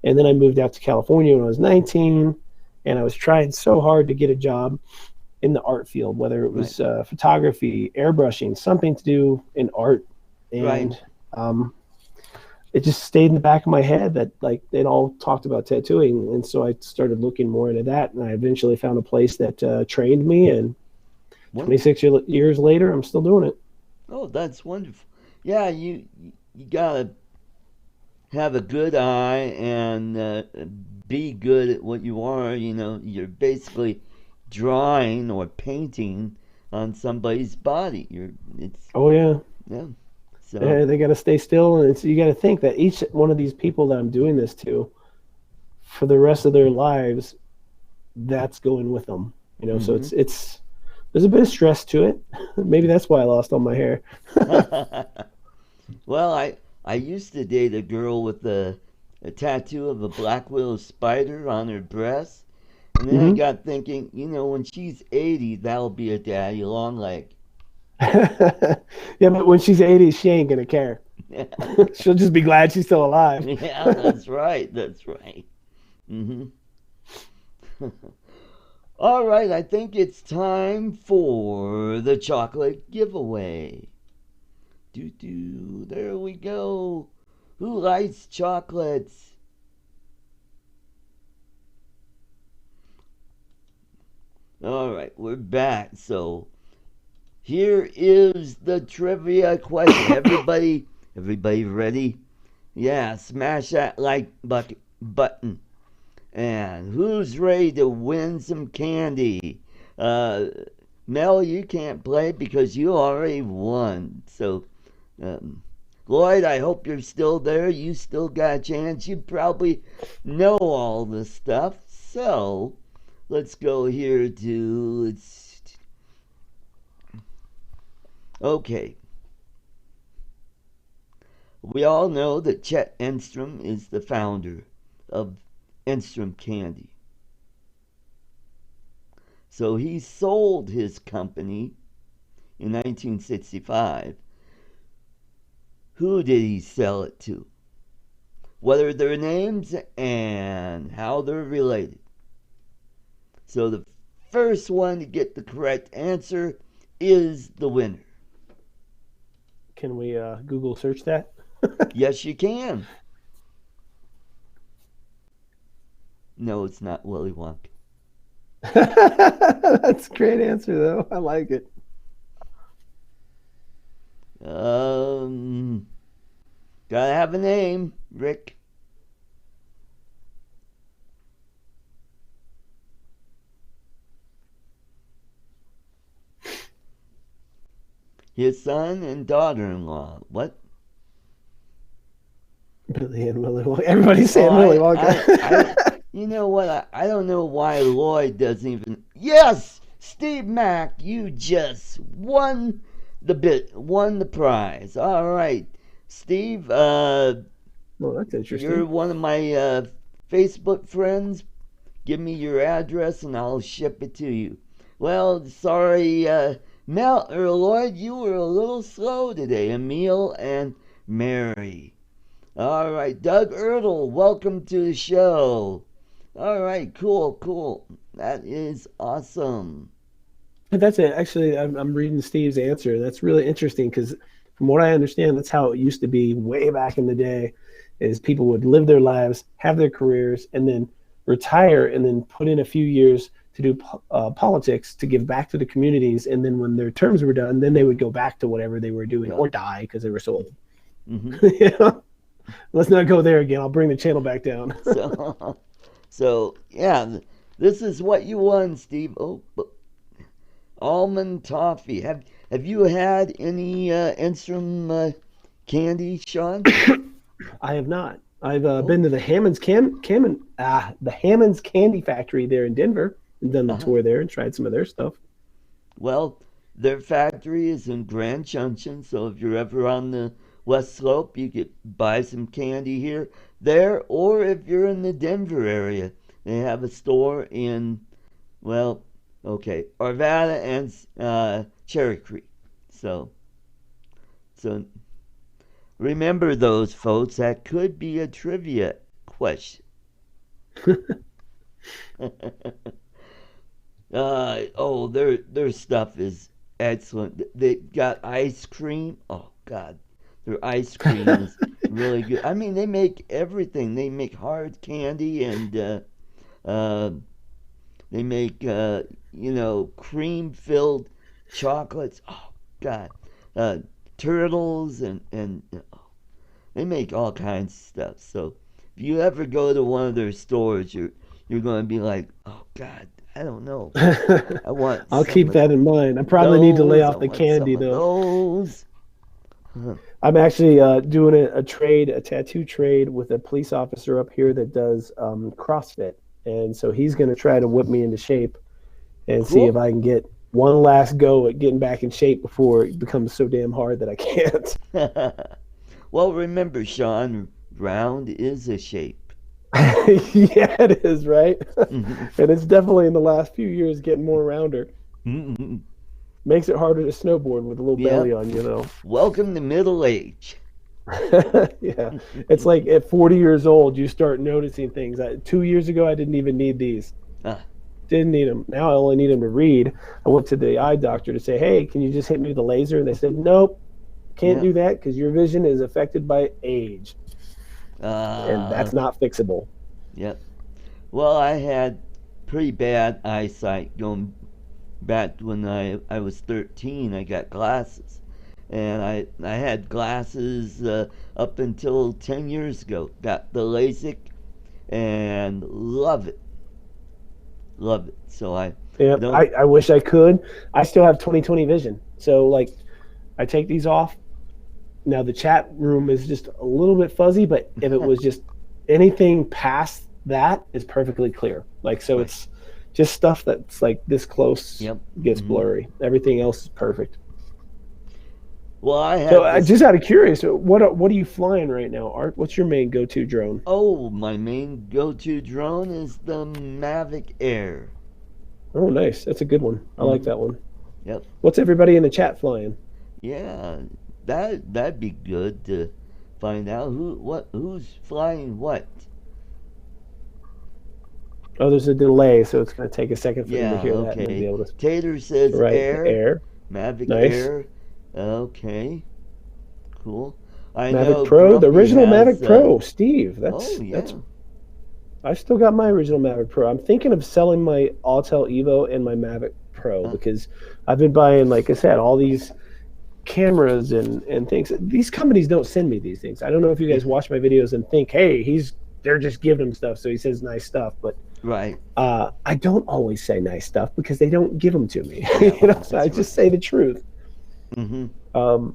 S2: And then I moved out to California when I was 19, and I was trying so hard to get a job in the art field, whether it
S1: Right.
S2: was photography, airbrushing, something to do in art.
S1: Right.
S2: And it just stayed in the back of my head that like they'd all talked about tattooing, and so I started looking more into that, and I eventually found a place that trained me, and
S1: Wonderful.
S2: 26 years later, I'm still doing it.
S1: Oh, that's wonderful. Yeah, you gotta have a good eye and be good at what you are. You know, you're basically drawing or painting on somebody's body. It's
S2: Oh yeah.
S1: yeah. So
S2: They got to stay still, and you got to think that each one of these people that I'm doing this to, for the rest of their lives, that's going with them. So
S1: hmm
S2: it's there's a bit of stress to it. Maybe that's why I lost all my hair.
S1: well, I used to date a girl with a tattoo of a black widow spider on her breast, and then I
S2: Hmm.
S1: got thinking, when she's 80, that'll be a daddy long leg.
S2: Yeah, but when she's 80, she ain't gonna care. She'll just be glad she's still alive.
S1: Yeah, that's right. That's right. hmm All right, I think it's time for the chocolate giveaway. Doo doo, there we go. Who likes chocolates? All right, we're back. So here is the trivia question. Everybody ready? Yeah, smash that like button. And who's ready to win some candy? Uh, Mel, you can't play because you already won. So, um, Lloyd, I hope you're still there. You still got a chance. You probably know all this stuff. So, let's go here to. Okay. We all know that Chet Enstrom is the founder of Enstrom Candy. So he sold his company in 1965. Who did he sell it to? What are their names and how they're related? So the first one to get the correct answer is the winner.
S2: Can we Google search that?
S1: Yes, you can. No, it's not Willy Wonka.
S2: That's a great answer, though. I like it.
S1: Um, gotta have a name, Rick. His son and daughter-in-law. What?
S2: Billy and Willy Wonka. Everybody's
S1: Oh,
S2: saying Willy Wonka.
S1: you know what? I don't know why Lloyd doesn't even. Yes, Steve Mack, you just won the prize. All right, Steve.
S2: Well, that's
S1: You're
S2: interesting.
S1: one of my Facebook friends. Give me your address and I'll ship it to you. Well, sorry, Mel or Lloyd, you were a little slow today. Emil and Mary. All right, Doug Ertl, welcome to the show. All right, cool. That is awesome.
S2: But that's it. Actually, I'm reading Steve's answer. That's really interesting because, from what I understand, that's how it used to be way back in the day. Is people would live their lives, have their careers, and then retire, and then put in a few years to do politics to give back to the communities. And then when their terms were done, then they would go back to whatever they were doing
S1: Yeah.
S2: or die because they were so old.
S1: hmm
S2: Yeah. Let's not go there again. I'll bring the channel back down.
S1: So, so yeah, this is what you won, Steve. Oh, almond toffee. Have you had any Enstrom candy, Sean?
S2: I have not. I've
S1: Oh,
S2: been to the the Hammond's Candy Factory there in Denver and done the
S1: uh-huh.
S2: tour there and tried some of their stuff.
S1: Well, their factory is in Grand Junction, so if you're ever on the West Slope, you could buy some candy here, there, or if you're in the Denver area, They have a store in, well, okay, Arvada and Cherry Creek. So, so remember those, folks. That could be a trivia question. Oh, their stuff is excellent. They got ice cream. Oh God, their ice cream is really good. I mean, they make everything. They make hard candy and uh, they make cream filled chocolates. Oh God, uh, turtles and they make all kinds of stuff. So if you ever go to one of their stores, you're going to be like, oh God, I don't know. I want
S2: I'll
S1: some
S2: keep
S1: of
S2: that in mind. I probably need to lay
S1: those. I
S2: off the
S1: want some
S2: candy
S1: of
S2: though.
S1: those.
S2: I'm actually doing a tattoo trade with a police officer up here that does CrossFit, and so he's going to try to whip me into shape and see if
S1: Cool.
S2: I can get one last go at getting back in shape before it becomes so damn hard that I can't.
S1: Well, remember, Sean, round is a shape.
S2: Yeah, it is, right? And it's definitely in the last few years getting more rounder. Makes it harder to snowboard with a little belly
S1: Yep.
S2: on, you know.
S1: Welcome to middle age.
S2: Yeah, it's like at 40 years old, you start noticing things. 2 years ago, I didn't even need these.
S1: Ah,
S2: Didn't need them. Now I only need them to read. I went to the eye doctor to say, hey, can you just hit me with a laser? And they said, nope, can't
S1: yep.
S2: do that because your vision is affected by age. And
S1: Uh,
S2: that's not fixable.
S1: yep. Well, I had pretty bad eyesight going back when I was 13. I got glasses. And I had glasses up until 10 years ago. Got the LASIK and love it. Love it. So I
S2: Yeah,
S1: don't.
S2: I wish I could. I still have 20/20 vision. So, like, I take these off. Now, the chat room is just a little bit fuzzy, but if it was just anything past that is perfectly clear. Like, so
S1: Right.
S2: it's just stuff that's like this close
S1: Yep.
S2: gets blurry. Everything else is perfect.
S1: Well, I
S2: So,
S1: had this.
S2: just out of curious, what are you flying right now, Art? What's your main go-to drone?
S1: Oh, my main go-to drone is the Mavic Air.
S2: Oh, nice. That's a good one. I like
S1: Mm-hmm.
S2: that one.
S1: Yep.
S2: What's everybody in the chat flying?
S1: Yeah, that'd be good to find out who's flying what.
S2: Oh, there's a delay, so it's going to take a second for them to
S1: Yeah.
S2: hear that and then be
S1: Okay.
S2: able to
S1: Tater says
S2: write
S1: Air.
S2: air.
S1: Mavic
S2: Nice.
S1: Air. Okay. Cool. I
S2: Mavic
S1: know
S2: Pro, the
S1: Grumpy
S2: original
S1: has.
S2: Mavic Pro, Steve.
S1: Oh
S2: That's.
S1: yeah.
S2: I still got my original Mavic Pro. I'm thinking of selling my Autel Evo and my Mavic Pro
S1: Uh,
S2: because I've been buying, like I said, all these cameras and things. These companies don't send me these things. I don't know if you guys watch my videos and think, hey, they're just giving him stuff, so he says nice stuff, but
S1: right.
S2: I don't always say nice stuff because they don't give them to me.
S1: Yeah.
S2: So I
S1: That's
S2: just
S1: right.
S2: say the truth.
S1: Mm-hmm.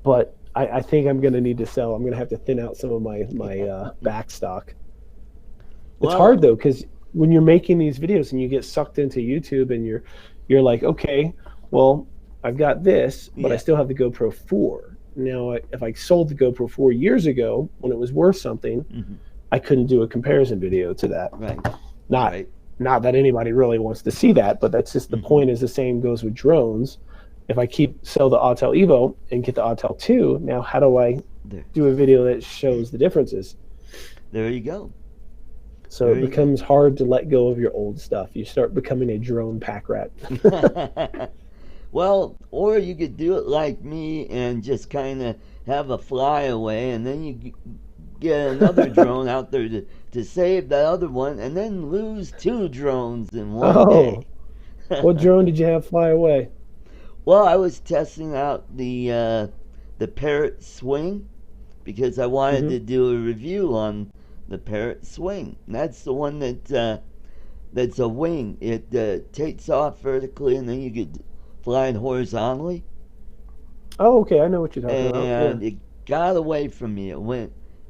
S2: But I think I'm going to need to sell. I'm going to have to thin out some of my back stock. It's hard
S1: Well.
S2: though because when you're making these videos and you get sucked into YouTube and you're like, okay, well, I've got this, but I
S1: Yeah.
S2: still have the GoPro 4. Now, if I sold the GoPro 4 years ago when it was worth something,
S1: Mm-hmm.
S2: I couldn't do a comparison video to that.
S1: Right.
S2: Not
S1: Right.
S2: not that anybody really wants to see that, but that's just the
S1: Mm-hmm.
S2: point. Is the same goes with drones. If I sell the Autel Evo and get the Autel 2, now how do I
S1: There.
S2: do a video that shows the differences?
S1: There you go.
S2: So
S1: There
S2: it
S1: you
S2: becomes hard to let go of your old stuff. You start becoming a drone pack rat.
S1: go. Well, or you could do it like me and just kind of have a flyaway, and then you get another drone out there to save that other one, and then lose two drones in one
S2: Oh,
S1: day.
S2: what drone did you have fly away?
S1: Well, I was testing out the Parrot Swing because I wanted to do a review on the Parrot Swing. And that's the one that's a wing. It takes off vertically, and then you could fly it horizontally.
S2: Oh, okay, I know what you're talking about. Yeah.
S1: And it got away from me.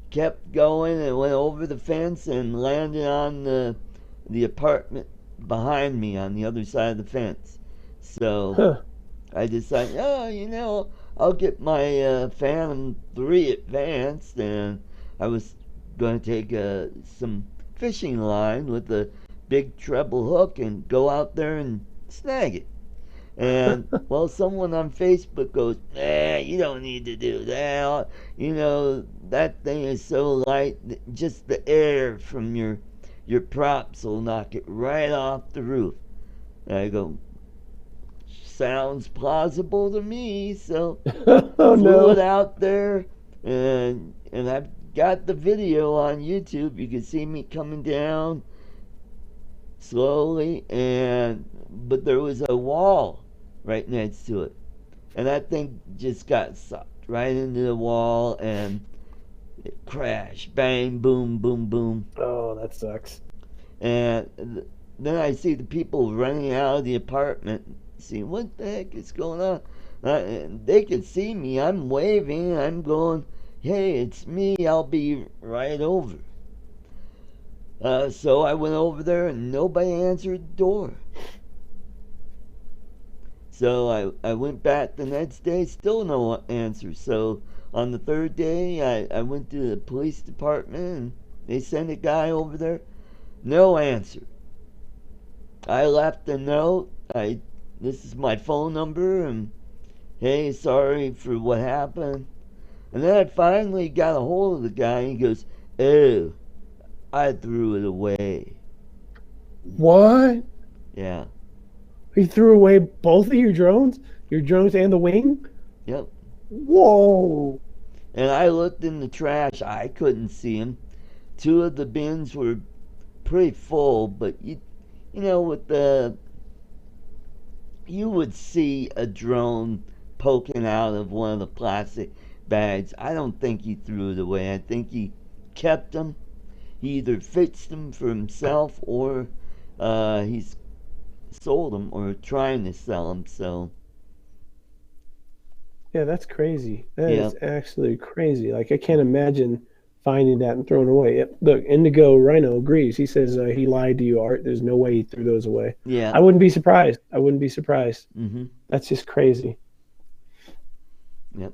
S1: Kept going, and went over the fence and landed on the apartment behind me on the other side of the fence. So
S2: Huh.
S1: I decided, I'll get my Phantom 3 Advanced, and I was going to take some fishing line with a big treble hook and go out there and snag it. And well, someone on Facebook goes, you don't need to do that. You know, that thing is so light, just the air from your props will knock it right off the roof. And I go, sounds plausible to me. So
S2: Oh
S1: flew it
S2: no.
S1: out there, and I've got the video on YouTube. You can see me coming down slowly, and but there was a wall right next to it, and that thing just got sucked right into the wall, and it crashed, bang, boom, boom, boom,
S2: Oh, that sucks.
S1: and then I see the people running out of the apartment, seeing what the heck is going on. And they can see me. I'm waving. I'm going, hey, it's me. I'll be right over. So I went over there and nobody answered the door. So I went back the next day, still no answer. So on the third day, I went to the police department and they sent a guy over there. No answer. I left a note. This is my phone number, and hey, sorry for what happened. And then I finally got a hold of the guy, and he goes, oh, I threw it away.
S2: What?
S1: Yeah.
S2: He threw away both of your drones and the wing?
S1: Yep.
S2: Whoa.
S1: And I looked in the trash. I couldn't see him. Two of the bins were pretty full, but you know, with the you would see a drone poking out of one of the plastic bags. I don't think he threw it away. I think he kept them. He either fixed them for himself or he's sold them or trying to sell them. So
S2: Yeah, that's crazy. That
S1: yeah,
S2: is actually crazy. Like I can't imagine finding that and throwing it away. Yep. Look, Indigo Rhino agrees. He says he lied to you, Art. There's no way he threw those away.
S1: yeah,
S2: I wouldn't be surprised. I wouldn't be surprised.
S1: mhm,
S2: That's just crazy.
S1: yep,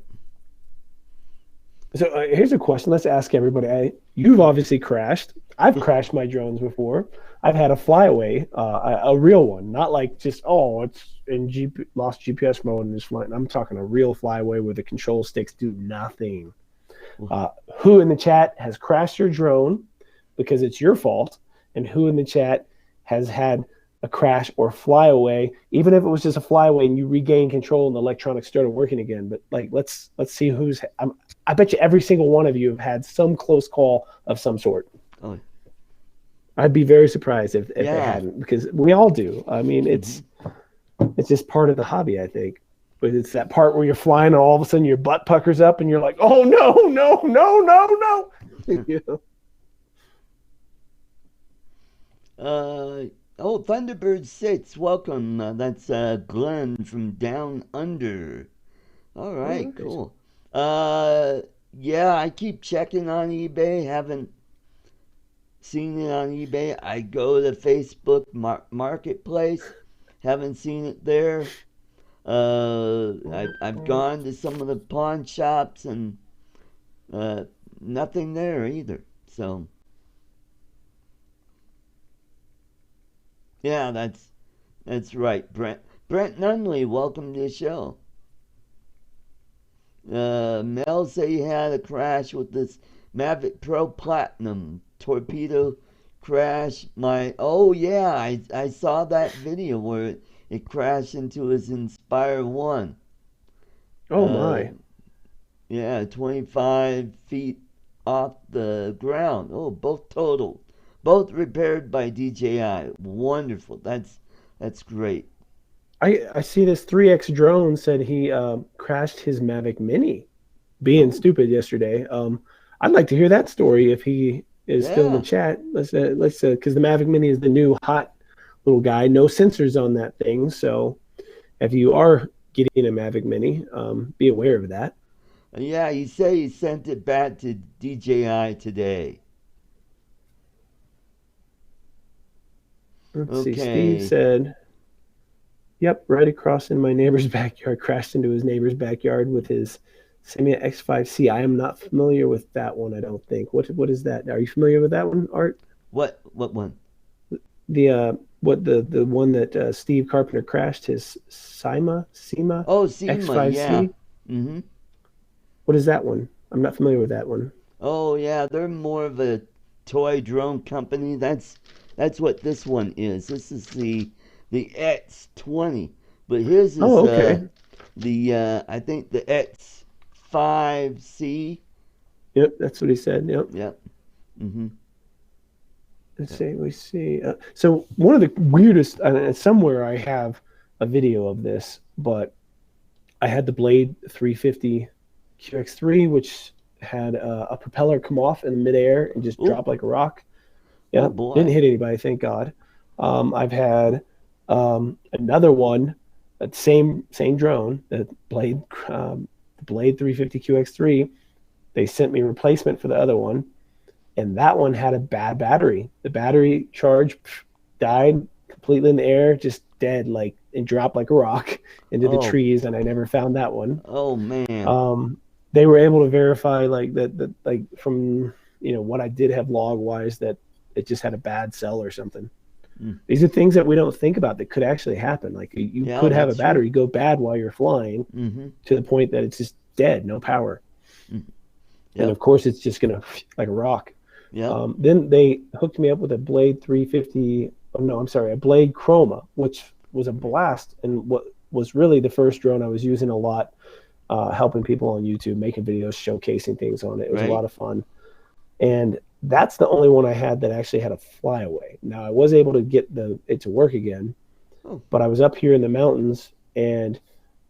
S2: So here's a question. Let's ask everybody. You've obviously crashed. I've crashed my drones before. I've had a flyaway, a real one, not like just it's in lost GPS mode and is flying. I'm talking a real flyaway where the control sticks do nothing. Who in the chat has crashed your drone because it's your fault, and who in the chat has had a crash or flyaway, even if it was just a flyaway and you regain control and the electronics started working again. But like, let's see I bet you every single one of you have had some close call of some sort.
S1: oh
S2: I'd be very surprised if they
S1: yeah,
S2: hadn't, because we all do. I mean,
S1: mhm.
S2: it's just part of the hobby, I think. But it's that part where you're flying and all of a sudden your butt puckers up and you're like, oh no, no, no, no, no. You know?
S1: Oh, Thunderbird 6, welcome. That's Glenn from Down Under. All
S2: Oh,
S1: right,
S2: okay.
S1: cool. Yeah, I keep checking on eBay. Haven't seen it on eBay. I go to Facebook Marketplace. Haven't seen it there. I've gone to some of the pawn shops and uh, nothing there either. So yeah, that's right. Brent Nunley, welcome to the show. Mel said he had a crash with this Mavic Pro Platinum torpedo crash. Yeah, I saw that video where it crashed into his Inspire One.
S2: Oh
S1: Uh,
S2: my.
S1: yeah, 25 feet off the ground. Oh, both totaled, both repaired by DJI. Wonderful. That's great.
S2: I see this 3X drone said he crashed his Mavic Mini being
S1: Oh,
S2: stupid yesterday. I'd like to hear that story if he is still in the
S1: yeah.
S2: chat. Let's because the Mavic Mini is the new hot little guy. No sensors on that thing, so if you are getting a Mavic Mini, be aware of that.
S1: Yeah, he said he sent it back to DJI today.
S2: Let's see. Steve
S1: Okay.
S2: said, "Yep, right across in my neighbor's backyard. Crashed into his neighbor's backyard with his Semia X5C. I am not familiar with that one. I don't think. What is that? Are you familiar with that one, Art?"
S1: What one?
S2: The what the one that Steve Carpenter crashed, his SEMA
S1: Oh, SEMA, yeah.
S2: X5C.
S1: Mm-hmm.
S2: What is that one? I'm not familiar with that one.
S1: Oh, yeah, they're more of a toy drone company. That's what this one is. This is the X20, but his is
S2: Oh, okay.
S1: the I think the X5C.
S2: Yep, that's what he said. Yep.
S1: Yep. Mm-hmm.
S2: Let's
S1: Yep.
S2: see. We see. So one of the weirdest, and somewhere I have a video of this, but I had the Blade 350 QX3, which had a propeller come off in midair and just
S1: Oh,
S2: drop like a rock.
S1: oh
S2: Yeah, didn't
S1: boy.
S2: hit anybody, thank God. I've had another one, that same drone, the Blade 350 QX3. They sent me a replacement for the other one, and that one had a bad battery. The battery charge died completely in the air, just dead, like and dropped like a rock into the
S1: Oh,
S2: trees, and I never found that one.
S1: oh man.
S2: Um, they were able to verify like that like from what I did have log wise that it just had a bad cell or something.
S1: Mm.
S2: These are things that we don't think about that could actually happen. Like you
S1: Yeah,
S2: could have a
S1: that's true.
S2: battery go bad while you're flying
S1: Mm-hmm.
S2: to the point that it's just dead, no power.
S1: Mm-hmm.
S2: And
S1: Yep.
S2: of course, it's just gonna like a rock.
S1: Yep.
S2: Then they hooked me up with a Blade 350. Oh no, I'm sorry, a Blade Chroma, which was a blast, and what was really the first drone I was using a lot, helping people on YouTube, making videos, showcasing things on it. It was a
S1: Right.
S2: lot of fun, and that's the only one I had that actually had a flyaway. Now I was able to get it to work again,
S1: Oh.
S2: but I was up here in the mountains and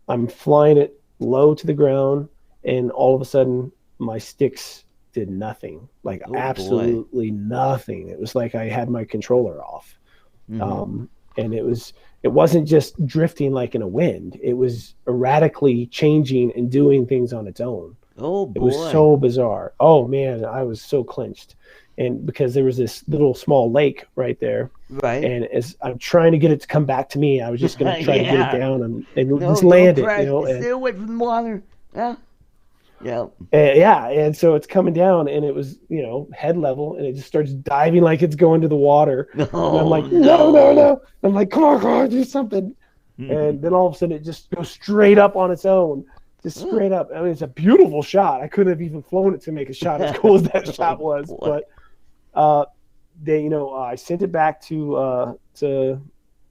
S2: I'm flying it low to the ground, and all of a sudden my sticks did nothing, like
S1: Oh boy.
S2: absolutely nothing. It was like I had my controller off,
S1: Mm-hmm.
S2: um, and it wasn't just drifting like in a wind. It was erratically changing and doing things on its own.
S1: Oh
S2: It was
S1: boy.
S2: so bizarre. Oh man, I was so clinched, and because there was this little small lake right there,
S1: Right.
S2: and as I'm trying to get it to come back to me, I was just going to try to get it
S1: Yeah.
S2: down and
S1: No,
S2: just
S1: don't
S2: land it,
S1: crash.
S2: and
S1: Stay away from the water. Yeah. Yeah.
S2: yeah, and so it's coming down, and it was head level, and it just starts diving like it's going to the water, and I'm
S1: No,
S2: like, no, no,
S1: no.
S2: no. I'm like, come on, do something, and then all of a sudden it just goes straight up on its own, just straight up. I mean, it's a beautiful shot. I couldn't have even flown it to make a shot as cool as that
S1: Oh
S2: shot was,
S1: boy.
S2: but I sent it back to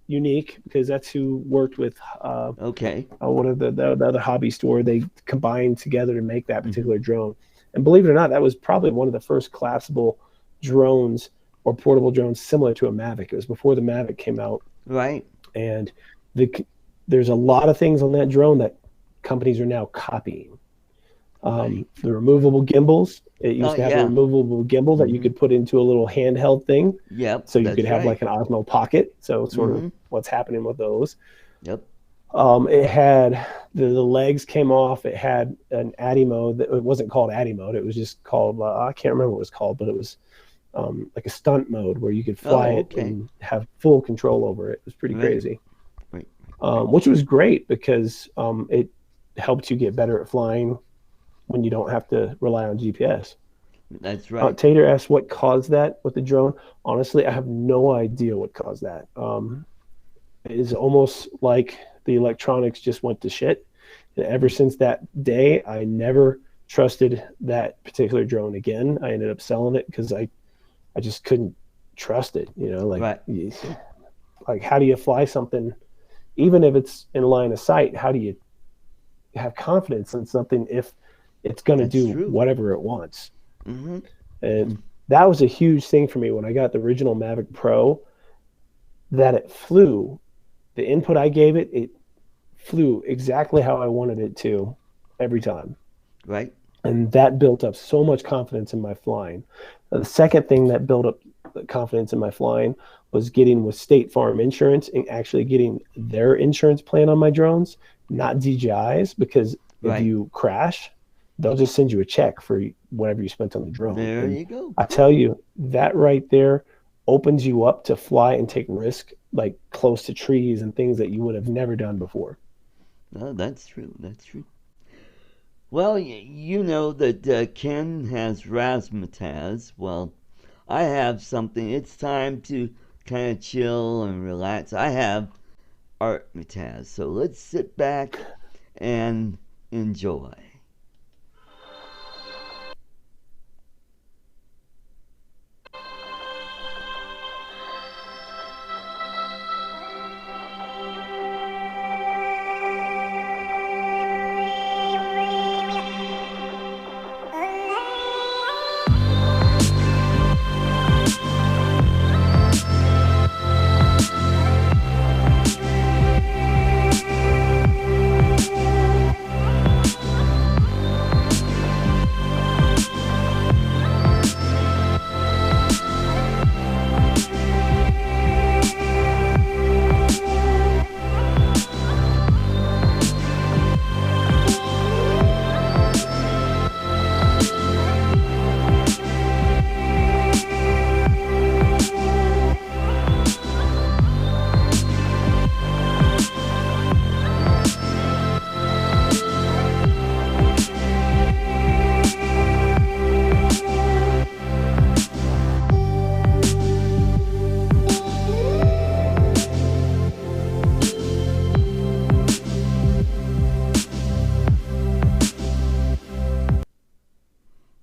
S2: Unique because that's who worked with
S1: Okay.
S2: one of the other hobby store. They combined together to make that
S1: Mm-hmm.
S2: particular drone. And believe it or not, that was probably one of the first collapsible drones or portable drones similar to a Mavic. It was before the Mavic came out,
S1: Right.
S2: and the there's a lot of things on that drone that companies are now copying.
S1: Right.
S2: The removable gimbals. It
S1: Oh
S2: used to have a
S1: yeah.
S2: removable gimbal that you
S1: Mm-hmm.
S2: could put into a little handheld thing,
S1: Yep.
S2: so you could
S1: That's
S2: have
S1: right.
S2: like an Osmo Pocket. So sort of
S1: Mm-hmm.
S2: what's happening with those.
S1: Yep.
S2: It had the legs came off. It had an Addy mode that it wasn't called Addy mode. It was just called I can't remember what it was called, but it was like a stunt mode where you could fly
S1: Oh,
S2: it
S1: okay.
S2: and have full control over it. It was pretty
S1: Right.
S2: crazy,
S1: Right.
S2: which was great because it helped you get better at flying when you don't have to rely on GPS.
S1: That's right.
S2: Tater asked what caused that with the drone. Honestly, I have no idea what caused that. It is almost like the electronics just went to shit. And ever since that day, I never trusted that particular drone again. I ended up selling it because I just couldn't trust it.
S1: Right.
S2: Like how do you fly something, even if it's in line of sight? How do you have confidence in something if it's going to
S1: That's
S2: do
S1: true.
S2: whatever it wants?
S1: Mm-hmm.
S2: And that was a huge thing for me when I got the original Mavic Pro, that it flew. The input I gave it, it flew exactly how I wanted it to every time.
S1: Right.
S2: And that built up so much confidence in my flying. The second thing that built up the confidence in my flying was getting with State Farm Insurance and actually getting their insurance plan on my drones, not DJI's, because if
S1: Right.
S2: you crash, they'll just send you a check for whatever you spent on the drone.
S1: There
S2: And
S1: you go.
S2: I tell you, that right there opens you up to fly and take risk like close to trees and things that you would have never done before.
S1: Oh, that's true. That's true. Well, you know that Ken has razzmatazz. Well, I have something. It's time to kind of chill and relax. I have art Mataz. So let's sit back and enjoy.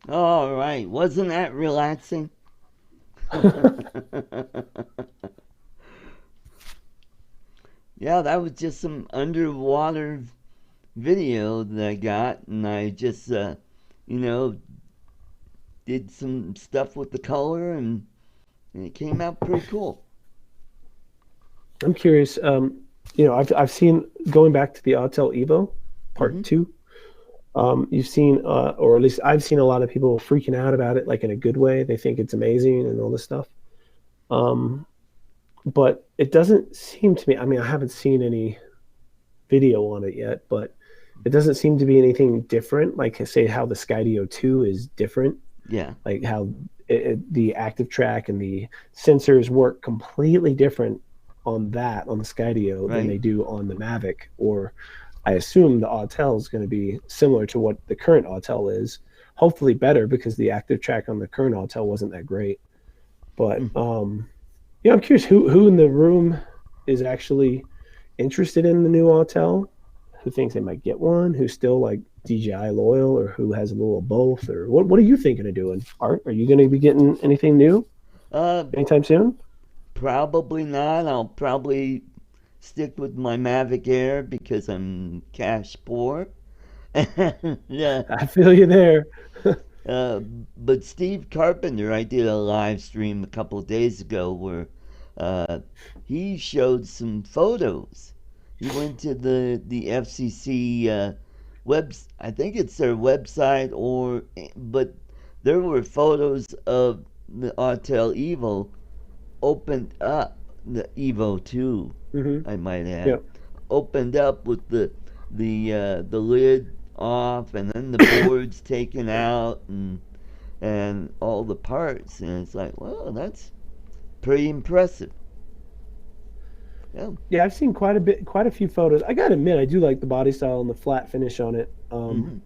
S1: All right, wasn't that relaxing? Yeah, that was just some underwater video that I got, and I just, you know, did some stuff with the color, and it came out pretty cool.
S2: I'm curious. I've seen going back to the Autel Evo Part
S1: Hmm.
S2: 2. You've seen, or at least I've seen a lot of people freaking out about it, like in a good way. They think it's amazing and all this stuff. Um, but it doesn't seem to me. I mean, I haven't seen any video on it yet, but it doesn't seem to be anything different. Like say how the Skydio 2 is different,
S1: Yeah,
S2: like how the active track and the sensors work completely different on the Skydio than
S1: right?
S2: they do on the Mavic. Or I assume the Autel is going to be similar to what the current Autel is. Hopefully better because the active track on the current Autel wasn't that great. But
S1: Mm.
S2: I'm curious who in the room is actually interested in the new Autel, who thinks they might get one, who's still like DJI loyal, or who has a little of both, or what are you thinking of doing? Art, are you going to be getting anything new
S1: Uh,
S2: anytime soon?
S1: Probably not. I'll probably stick with my Mavic Air because I'm cash poor. And,
S2: I feel you there.
S1: uh, but Steve Carpenter, I did a live stream a couple of days ago where uh, he showed some photos. He went to the FCC I think it's their website, but there were photos of the Autel Evo opened up, the Evo 2,
S2: Hmm.
S1: I might
S2: Yeah.
S1: add, opened up with the lid off, and then the boards taken out, and all the parts, and it's like, well, that's pretty impressive. Yeah.
S2: Yeah, I've seen quite a few photos. I gotta admit, I do like the body style and the flat finish on it.
S1: Hmm.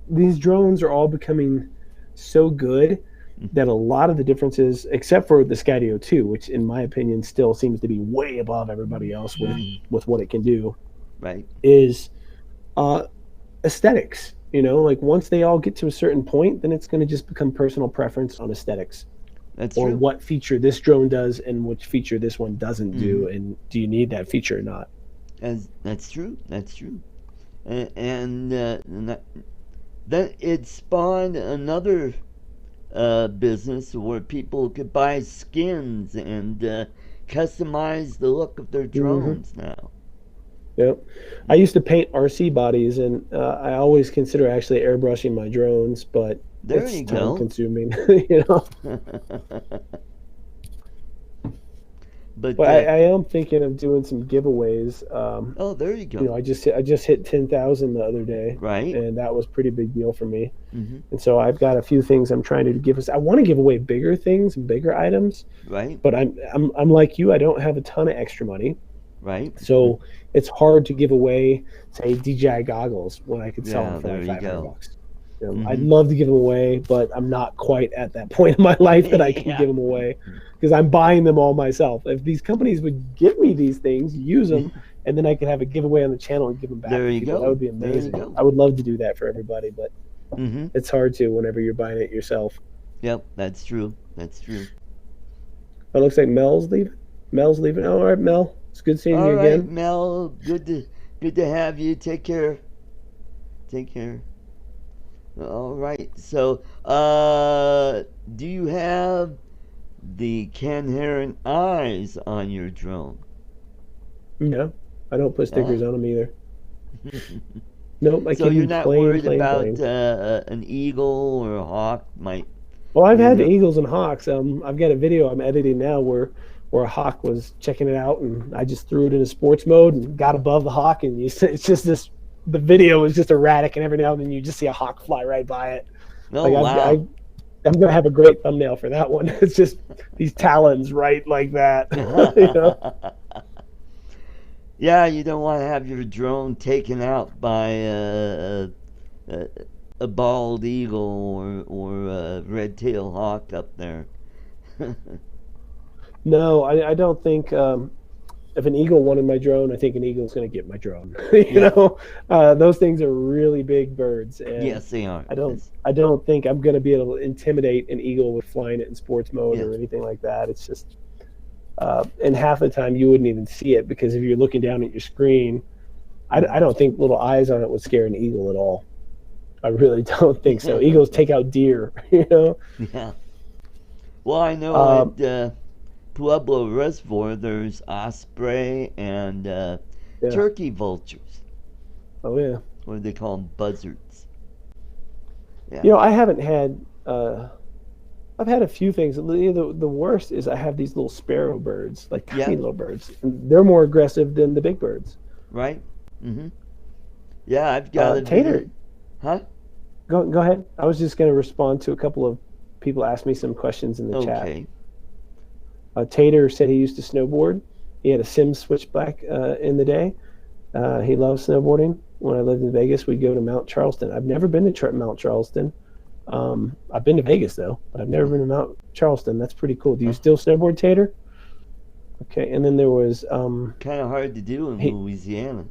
S2: These drones are all becoming so good that a lot of the differences, except for the Skydio 2, which in my opinion still seems to be way above everybody else with what it can do,
S1: Right.
S2: is uh, aesthetics. Like once they all get to a certain point, then it's going to just become personal preference on aesthetics,
S1: That's
S2: or
S1: true.
S2: what feature this drone does and which feature this one doesn't
S1: Hmm.
S2: do, and do you need that feature or not?
S1: As that's true. That's true. And then it spawned another business where people could buy skins and customize the look of their
S2: Hmm.
S1: drones now.
S2: Yep. I used to paint RC bodies, and I always consider actually airbrushing my drones, but
S1: There
S2: it's
S1: you
S2: time
S1: go.
S2: consuming, you know.
S1: But
S2: But I am thinking of doing some giveaways.
S1: oh, there you go.
S2: I just hit 10,000 the other day,
S1: Right.
S2: and that was a pretty big deal for me.
S1: Hmm.
S2: And so I've got a few things I'm trying to give us. I want to give away bigger things and bigger items,
S1: Right.
S2: but I'm like you. I don't have a ton of extra money,
S1: Right.
S2: so it's hard to give away, say, DJI goggles when I could sell them
S1: Yeah.
S2: for
S1: There
S2: like
S1: you
S2: 500
S1: go.
S2: bucks. I'd
S1: Mm-hmm.
S2: love to give them away, but I'm not quite at that point in my life that I can
S1: Yeah.
S2: give them away because I'm buying them all myself. If these companies would give me these things, use them, and then I could have a giveaway on the channel and give them back
S1: There
S2: to
S1: you
S2: people, that
S1: go.
S2: would be
S1: There you
S2: amazing.
S1: go.
S2: I would love to do that for everybody, but
S1: Mm-hmm.
S2: it's hard to whenever you're buying it yourself.
S1: Yep, that's true. That's true.
S2: It looks like Mel's leaving. Mel's leaving. Oh, all right, Mel. It's good seeing
S1: All
S2: you
S1: right,
S2: again.
S1: Mel. Good to have you. Take care. Take care. All right. So, do you have the Ken Heron eyes on your drone?
S2: No, I don't put
S1: Ah.
S2: stickers on them either. Nope, I
S1: So
S2: keep
S1: you're
S2: them
S1: not
S2: plain,
S1: worried
S2: plain,
S1: about
S2: plain.
S1: an eagle or a hawk might,
S2: Well, I've
S1: you
S2: had
S1: know?
S2: eagles and hawks. I've got a video I'm editing now where a hawk was checking it out, and I just threw it into sports mode and got above the hawk, and it's just this. The video is just erratic, and every now and then you just see a hawk fly right by it.
S1: Oh
S2: Like
S1: wow.
S2: I'm gonna have a great thumbnail for that one. It's just these talons right like that. you know.
S1: Yeah, you don't want to have your drone taken out by a, a bald eagle or a red-tailed hawk up there.
S2: No, I don't think. If an eagle wanted my drone, I think an eagle's going to get my drone. you
S1: Yeah.
S2: know, those things are really big birds, and
S1: Yes, they are.
S2: I don't
S1: Yes.
S2: I don't think I'm going to be able to intimidate an eagle with flying it in sports mode
S1: Yes.
S2: or anything like that. It's just, and half the time you wouldn't even see it because if you're looking down at your screen, I don't think little eyes on it would scare an eagle at all. I really don't think so. Eagles take out deer.
S1: Yeah. Well, I know
S2: Um,
S1: at Pueblo Reservoir there's osprey and
S2: yeah.
S1: turkey vultures.
S2: Oh yeah.
S1: What do they call them? Buzzards. Yeah.
S2: I haven't had. I've had a few things. The worst is I have these little sparrow birds, like tiny
S1: Yeah.
S2: little birds. And they're more aggressive than the big birds.
S1: Right. Mm-hmm. Yeah, I've got a video.
S2: Tater,
S1: Huh?
S2: go ahead. I was just going to respond to a couple of people asked me some questions in the chat.
S1: Okay.
S2: Tater said he used to snowboard. He had a Sim switchback in the day. He loves snowboarding. When I lived in Vegas, we'd go to Mount Charleston. I've never been to Mount Charleston. I've been to Vegas though, but I've never been to Mount Charleston. That's pretty cool. Do you still snowboard, Tater? Okay, and then there was
S1: Kind of hard to do in Louisiana.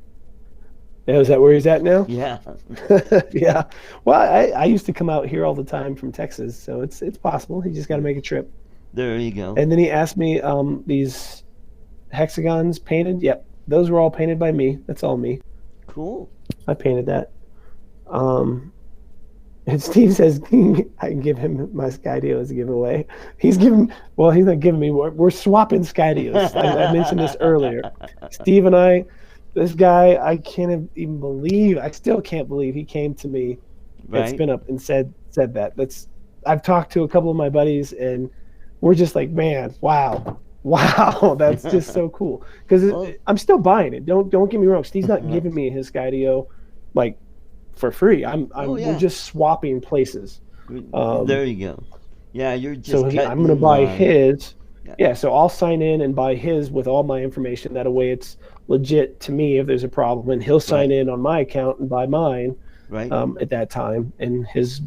S2: is that where he's at now?
S1: Yeah.
S2: Yeah. Well, I used to come out here all the time from Texas, so it's possible. He just got to make a trip.
S1: There you go.
S2: And then he asked me these hexagons painted. Yep, those were all painted by me. That's all me.
S1: Cool.
S2: I painted that. And Steve says I can give him my Skydio as a giveaway. He's not giving me. We're swapping Skydios. I mentioned this earlier. Steve and I, this guy, I can't even believe. I still can't believe he came to me at Spin Up and said that. I've talked to a couple of my buddies and we're just like, man, wow, that's just so cool. Because I'm still buying it. Don't get me wrong. Steve's not giving me his Skydio like for free. We're just swapping places.
S1: There you go. Yeah, you're just.
S2: So I'm going to buy his. Yeah, so I'll sign in and buy his with all my information. That way, it's legit to me if there's a problem, and he'll sign in on my account and buy mine.
S1: Right.
S2: At that time, and his,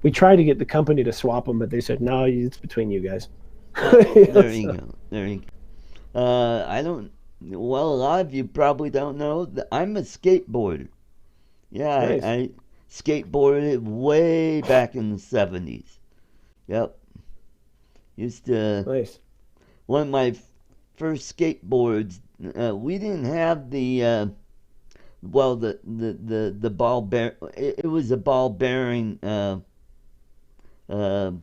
S2: we tried to get the company to swap them, but they said no, it's between you guys.
S1: There you go. There you go. I don't. Well, a lot of you probably don't know that I'm a skateboarder. Yeah,
S2: nice.
S1: I skateboarded way back in the 70s. Yep. Used to.
S2: Nice.
S1: One of my first skateboards. We didn't have the. The ball bear. It was a ball bearing. Oh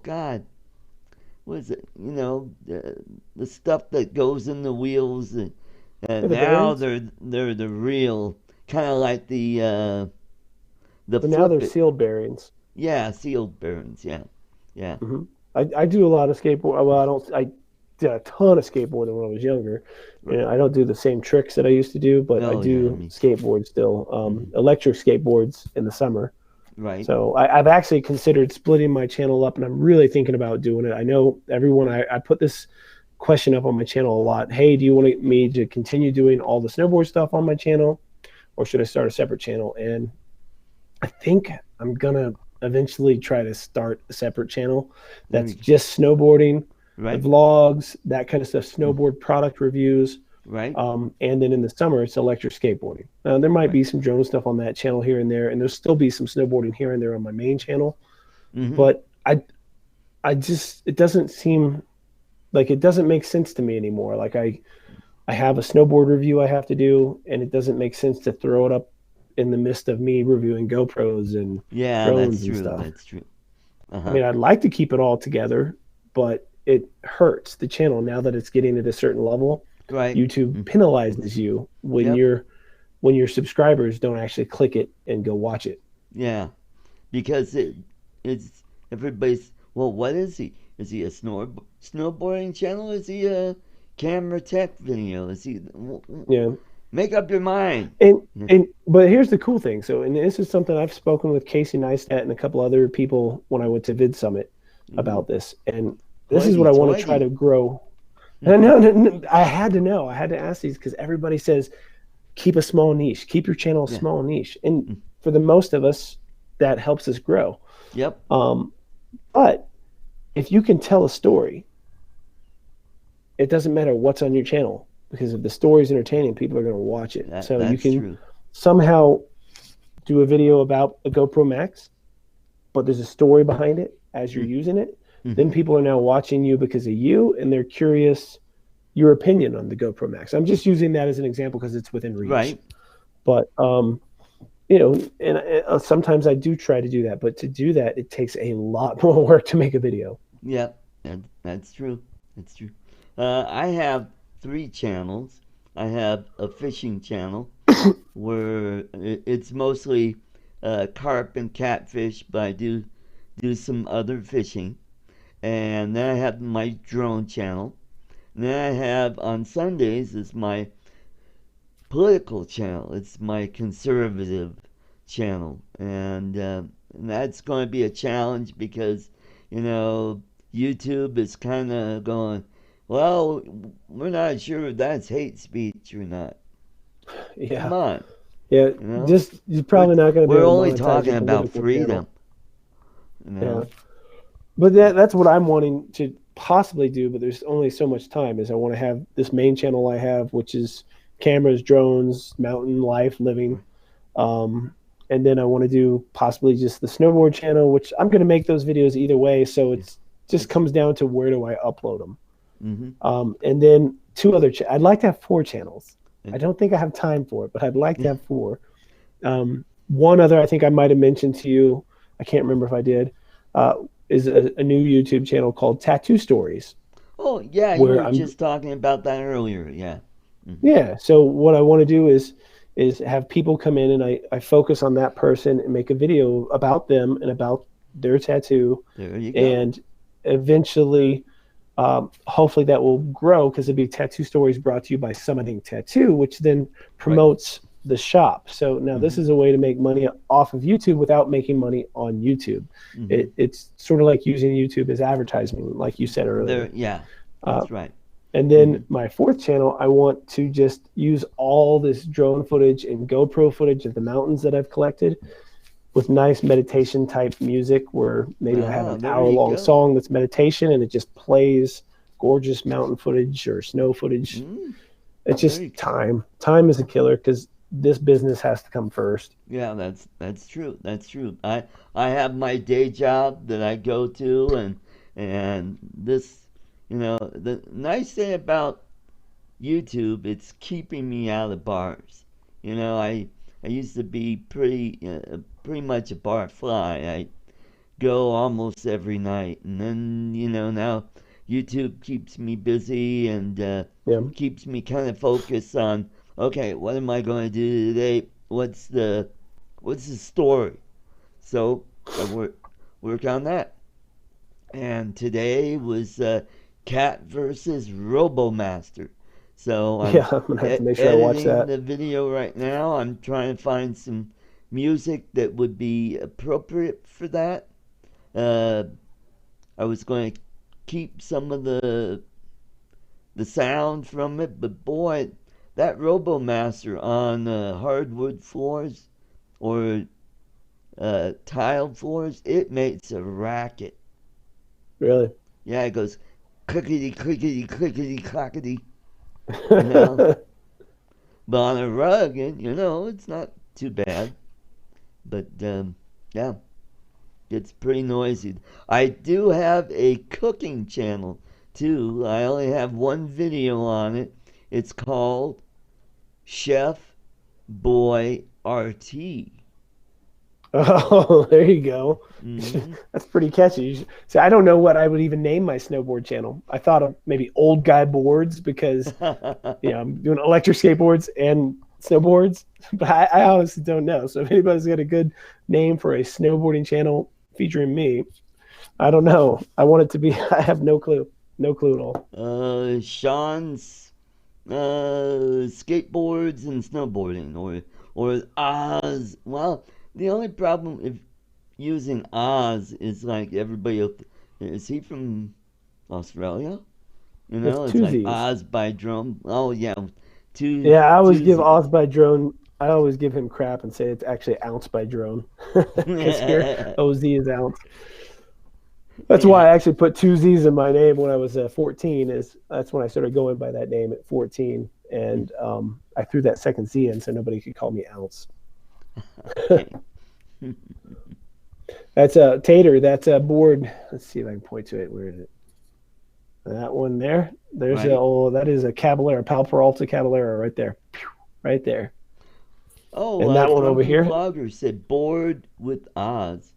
S1: God. What is it? The stuff that goes in the wheels. And now they're the real kind of like the.
S2: But now they're sealed bearings.
S1: Yeah, sealed bearings. Yeah.
S2: Mm-hmm. I do a lot of skateboard. Well, I did a ton of skateboarding when I was younger. Right. I don't do the same tricks that I used to do, but I do skateboard still. Electric skateboards in the summer.
S1: Right.
S2: So I've actually considered splitting my channel up, and I'm really thinking about doing it. I know everyone. I put this question up on my channel a lot. Hey, do you want me to continue doing all the snowboard stuff on my channel, or should I start a separate channel? And I think I'm gonna eventually try to start a separate channel
S1: There
S2: that's
S1: you go.
S2: just snowboarding, the
S1: Right.
S2: vlogs, that kind of stuff,
S1: Mm.
S2: snowboard product reviews.
S1: Right.
S2: And then in the summer, it's electric skateboarding. Now, there might
S1: Right.
S2: be some drone stuff on that channel here and there, and there'll still be some snowboarding here and there on my main channel.
S1: Mm-hmm.
S2: But I just, it doesn't seem like it doesn't make sense to me anymore. Like I have a snowboard review I have to do, and it doesn't make sense to throw it up in the midst of me reviewing GoPros and
S1: Yeah, that's
S2: drones and
S1: true.
S2: stuff.
S1: That's true.
S2: I
S1: Uh-huh.
S2: mean, I'd like to keep it all together, but it hurts the channel now that it's getting at a certain level.
S1: Right.
S2: YouTube
S1: Mm.
S2: penalizes you
S1: Yep.
S2: when your subscribers don't actually click it and go watch it.
S1: Yeah. Because it's everybody's. Well, what is he? Is he a snowboarding channel? Is he a camera tech video? Is he?
S2: Yeah.
S1: Make up your mind.
S2: And but here's the cool thing. So, and this is something I've spoken with Casey Neistat and a couple other people when I went to Vid Summit
S1: Mm-hmm.
S2: about this. And this is what
S1: Hoity
S2: I want to try
S1: toity.
S2: to grow. No, I had to know. I had to ask these because everybody says keep a small niche, keep your channel a
S1: Yeah.
S2: small niche, and
S1: Mm.
S2: for the most of us, that helps us grow.
S1: Yep.
S2: Um, but if you can tell a story, it doesn't matter what's on your channel because if the story is entertaining, people are going to watch it. So you
S1: That's
S2: can
S1: true.
S2: somehow do a video about a GoPro Max, but there's a story behind it as you're
S1: Mm.
S2: using it. Then
S1: Mm-hmm.
S2: people are now watching you because of you, and they're curious your opinion on the GoPro Max. I'm just using that as an example because it's within reach.
S1: Right.
S2: But you know, and sometimes I do try to do that, but to do that, it takes a lot more work to make a video.
S1: Yep. That's true. That's true. I have three channels. I have a fishing channel where it's mostly carp and catfish, but I do some other fishing. And then I have my drone channel. And then I have on Sundays is my political channel. It's my conservative channel, and that's going to be a challenge because you know YouTube is kind of going. Well, we're not sure if that's hate speech or not. Come
S2: Yeah,
S1: on,
S2: yeah.
S1: you know,
S2: Just you're
S1: we're
S2: probably not going to be
S1: we're
S2: able to
S1: only
S2: monetize your
S1: talking about
S2: political
S1: freedom.
S2: channel.
S1: You
S2: Yeah,
S1: know,
S2: but that's what I'm wanting to possibly do. But there's only so much time. Is I want to have this main channel I have, which is cameras, drones, mountain life, living. Um, and then I want to do possibly just the snowboard channel, which I'm going to make those videos either way. So
S1: yeah,
S2: it's just
S1: it's
S2: comes down to where do I upload them.
S1: mm-hmm.
S2: And then two other. I'd like to have four channels. I
S1: And,
S2: don't think I have time for it, but I'd like to
S1: yeah.
S2: have four. One other I think I might have mentioned to you. I can't remember if I did. Uh, is a new YouTube channel called Tattoo Stories,
S1: Oh yeah, you
S2: where
S1: were
S2: I'm
S1: just talking about that earlier. Yeah. Mm-hmm.
S2: yeah. So what I want to do is have people come in and I focus on that person and make a video about them and about their tattoo,
S1: There you go.
S2: and eventually, hopefully that will grow because it'll be Tattoo Stories brought to you by Summiting Tattoo, which then
S1: Right.
S2: promotes the shop. So now this
S1: Mm-hmm.
S2: is a way to make money off of YouTube without making money on YouTube.
S1: Mm-hmm.
S2: It's sort of like using YouTube as advertising, like you said
S1: There.
S2: earlier.
S1: Yeah.
S2: Uh,
S1: That's right.
S2: and
S1: Mm-hmm.
S2: then my fourth channel, I want to just use all this drone footage and GoPro footage of the mountains that I've collected with nice meditation type music where maybe I have
S1: Ah,
S2: an
S1: there
S2: hour
S1: you
S2: long
S1: go.
S2: song that's meditation and it just plays gorgeous mountain footage or snow footage.
S1: Mm,
S2: It's
S1: very.
S2: just time. Time is a killer because this business has to come first.
S1: Yeah, that's true. That's true. I have my day job that I go to, and this, the nice thing about YouTube, it's keeping me out of bars. I used to be pretty much a bar fly. I go almost every night, and then now YouTube keeps me busy and
S2: Yeah.
S1: keeps me kind of focused on okay, what am I going to do today? What's the story? So I work on that. And today was Cat versus RoboMaster. So I'm
S2: Yeah, I'm gonna have to make sure I watch
S1: editing
S2: that.
S1: the video right now. I'm trying to find some music that would be appropriate for that. Uh, I was going to keep some of the sound from it, but boy, that RoboMaster on hardwood floors or tiled floors, it makes a racket.
S2: Really?
S1: Yeah, it goes clickety clickety clickety clackety. You know, but on a rug, and it's not too bad. But yeah, it's pretty noisy. I do have a cooking channel too. I only have one video on it. It's called Chef Boy RT.
S2: Oh, there you go.
S1: Hmm.
S2: That's pretty catchy. See, I don't know what I would even name my snowboard channel. I thought of maybe old guy boards because I'm doing electric skateboards and snowboards, but I honestly don't know. So if anybody's got a good name for a snowboarding channel featuring me, I don't know. I want it to be. I have no clue. No clue at all.
S1: Sean's skateboards and snowboarding, or Oz. Well, the only problem if using Oz is like everybody else. Is he from Australia?
S2: It's
S1: It's
S2: two
S1: like
S2: Z's.
S1: Oz by drum. Oh yeah,
S2: Yeah, I always
S1: two
S2: give
S1: Z's.
S2: Oz by drone. I always give him crap and say it's actually ounce by drone because here OZ is ounce. That's why
S1: Yeah,
S2: I actually put two Z's in my name when I was 14. That's when I started going by that name at 14, and I threw that second Z in so nobody could call me ounce.
S1: okay.
S2: That's a tater. That's a board. Let's see if I can point to it. Where is it? That one there. There's a
S1: Right.
S2: oh, that is a Caballero, Pal Peralta Caballero right there, right there.
S1: Oh,
S2: And that one over
S1: Funky
S2: here.
S1: Vlogger said bored with Oz.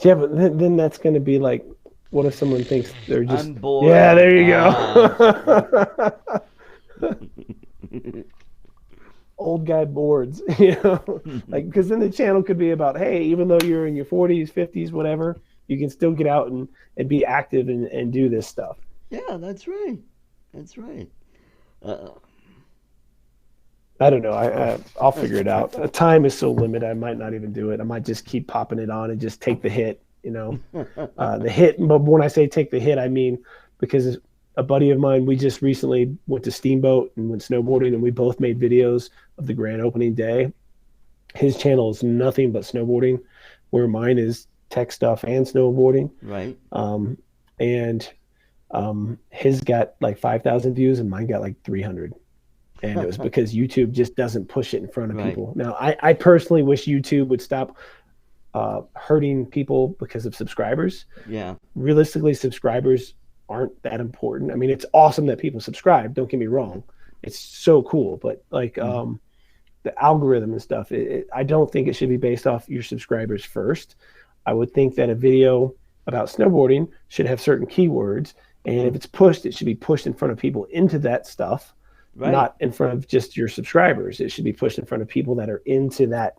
S2: Yeah, but then that's going to be like, what if someone thinks they're just,
S1: I'm bored
S2: yeah,
S1: with
S2: there you
S1: Oz.
S2: go. Old guy boards, like, because then the channel could be about, hey, even though you're in your 40s, 50s, whatever, you can still get out and be active and do this stuff.
S1: Yeah, that's right. That's right. Uh,
S2: I don't know. I'll figure it out. Time is so limited. I might not even do it. I might just keep popping it on and just take the hit. The hit. But when I say take the hit, I mean because a buddy of mine, we just recently went to Steamboat and went snowboarding, and we both made videos of the grand opening day. His channel is nothing but snowboarding, where mine is tech stuff and snowboarding.
S1: right.
S2: And his got like 5,000 views, and mine got like 300. And it was because YouTube just doesn't push it in front of
S1: Right.
S2: people. Now, I personally wish YouTube would stop hurting people because of subscribers.
S1: Yeah.
S2: Realistically, subscribers aren't that important. I mean, it's awesome that people subscribe. Don't get me wrong; it's so cool. But like the algorithm and stuff, I don't think it should be based off your subscribers first. I would think that a video about snowboarding should have certain keywords, and if it's pushed, it should be pushed in front of people into that stuff,
S1: Right.
S2: not in front of just your subscribers. It should be pushed in front of people that are into that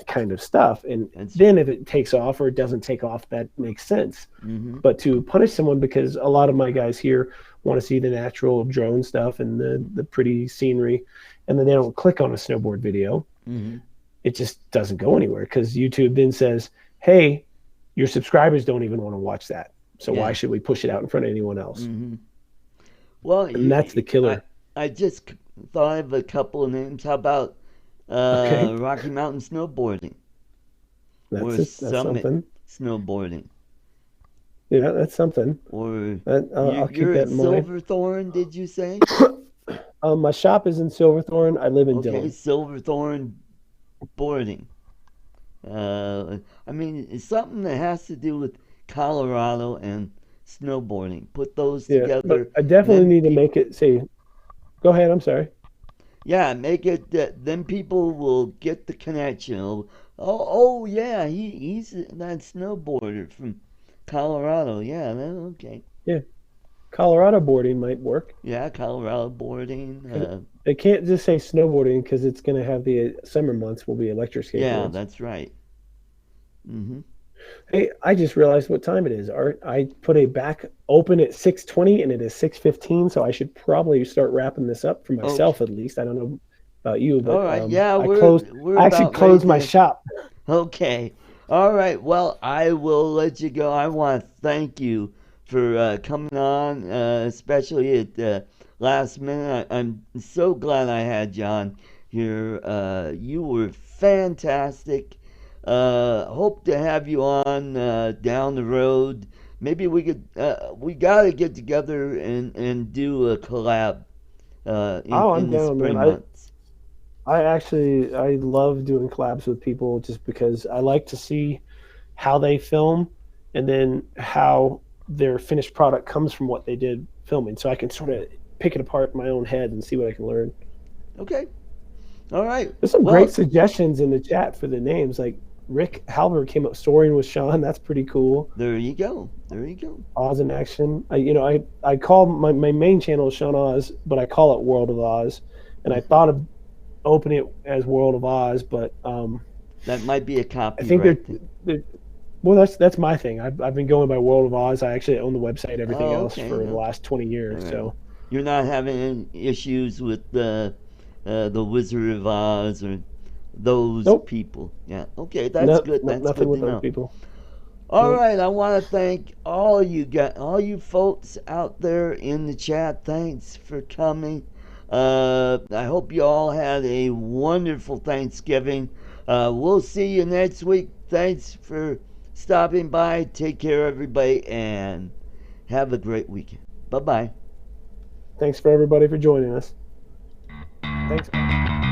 S2: kind of stuff. And then if it takes off or it doesn't take off, that makes sense.
S1: Mm-hmm.
S2: But to punish someone because a lot of my guys here want to see the natural drone stuff and the pretty scenery, and then they don't click on a snowboard video,
S1: Mm-hmm.
S2: it just doesn't go anywhere because YouTube then says, hey, your subscribers don't even want to watch that. So why should we push it out in front of anyone else?
S1: Mm-hmm. Well,
S2: And that's the killer.
S1: I just thought of a couple of names. How about
S2: Okay.
S1: Rocky Mountain Snowboarding or
S2: That's
S1: Summit
S2: something.
S1: Snowboarding?
S2: Yeah, that's something.
S1: Or
S2: I'll keep
S1: you're
S2: that
S1: at
S2: in mind.
S1: Silverthorne, did you say?
S2: My shop is in Silverthorne. I live in
S1: Okay,
S2: Dillon.
S1: Silverthorne Boarding. I mean, it's something that has to do with Colorado and snowboarding. Put those
S2: Yeah,
S1: together,
S2: but I definitely
S1: then
S2: need to make it say, go ahead, I'm sorry.
S1: yeah, make it that then people will get the connection. Oh yeah, he's that snowboarder from Colorado. Yeah, okay.
S2: Yeah, Colorado boarding might work.
S1: Yeah, Colorado boarding.
S2: It can't just say snowboarding because it's going to have the summer months will be electric
S1: Yeah,
S2: skateboards.
S1: that's right. Hmm.
S2: Hey, I just realized what time it is, Art. I put a back open at 6:20 and it is 6:15, so I should probably start wrapping this up for
S1: Okay.
S2: myself at least. I don't know about you,
S1: All
S2: but
S1: right. Yeah,
S2: I closed.
S1: we're
S2: I actually
S1: about ready
S2: closed my
S1: to.
S2: shop.
S1: Okay. All right. Well, I will let you go. I want to thank you for coming on, especially at the last minute. I'm so glad I had John here. You were fantastic. Hope to have you on down the road. Maybe we gotta get together and do a collab
S2: Oh, I'm
S1: in the
S2: down, man.
S1: spring months.
S2: I love doing collabs with people just because I like to see how they film and then how their finished product comes from what they did filming. So I can sort of pick it apart in my own head and see what I can learn.
S1: Okay. All right.
S2: There's some great
S1: Well,
S2: suggestions in the chat for the names. Like Rick Halber came up soaring with Sean. That's pretty cool.
S1: there you go. There you go.
S2: Oz in action. I call my main channel Sean Oz, but I call it World of Oz. And I thought of opening it as World of Oz, but
S1: That might be a
S2: I think
S1: copyright thing.
S2: they're well, that's my thing. I've been going by World of Oz. I actually own the website, everything
S1: Oh,
S2: else
S1: okay.
S2: for the
S1: Okay.
S2: last 20
S1: All
S2: years.
S1: right.
S2: So
S1: You're not having any issues with the Wizard of Oz or those
S2: nope,
S1: people. Yeah. Okay, that's
S2: nope,
S1: good. That's
S2: nothing
S1: good to
S2: with those
S1: know.
S2: people.
S1: All
S2: Nope.
S1: right, I want to thank all you folks out there in the chat. Thanks for coming. I hope you all had a wonderful Thanksgiving. We'll see you next week. Thanks for stopping by. Take care, everybody, and have a great weekend. Bye bye.
S2: Thanks for everybody for joining us. Thanks.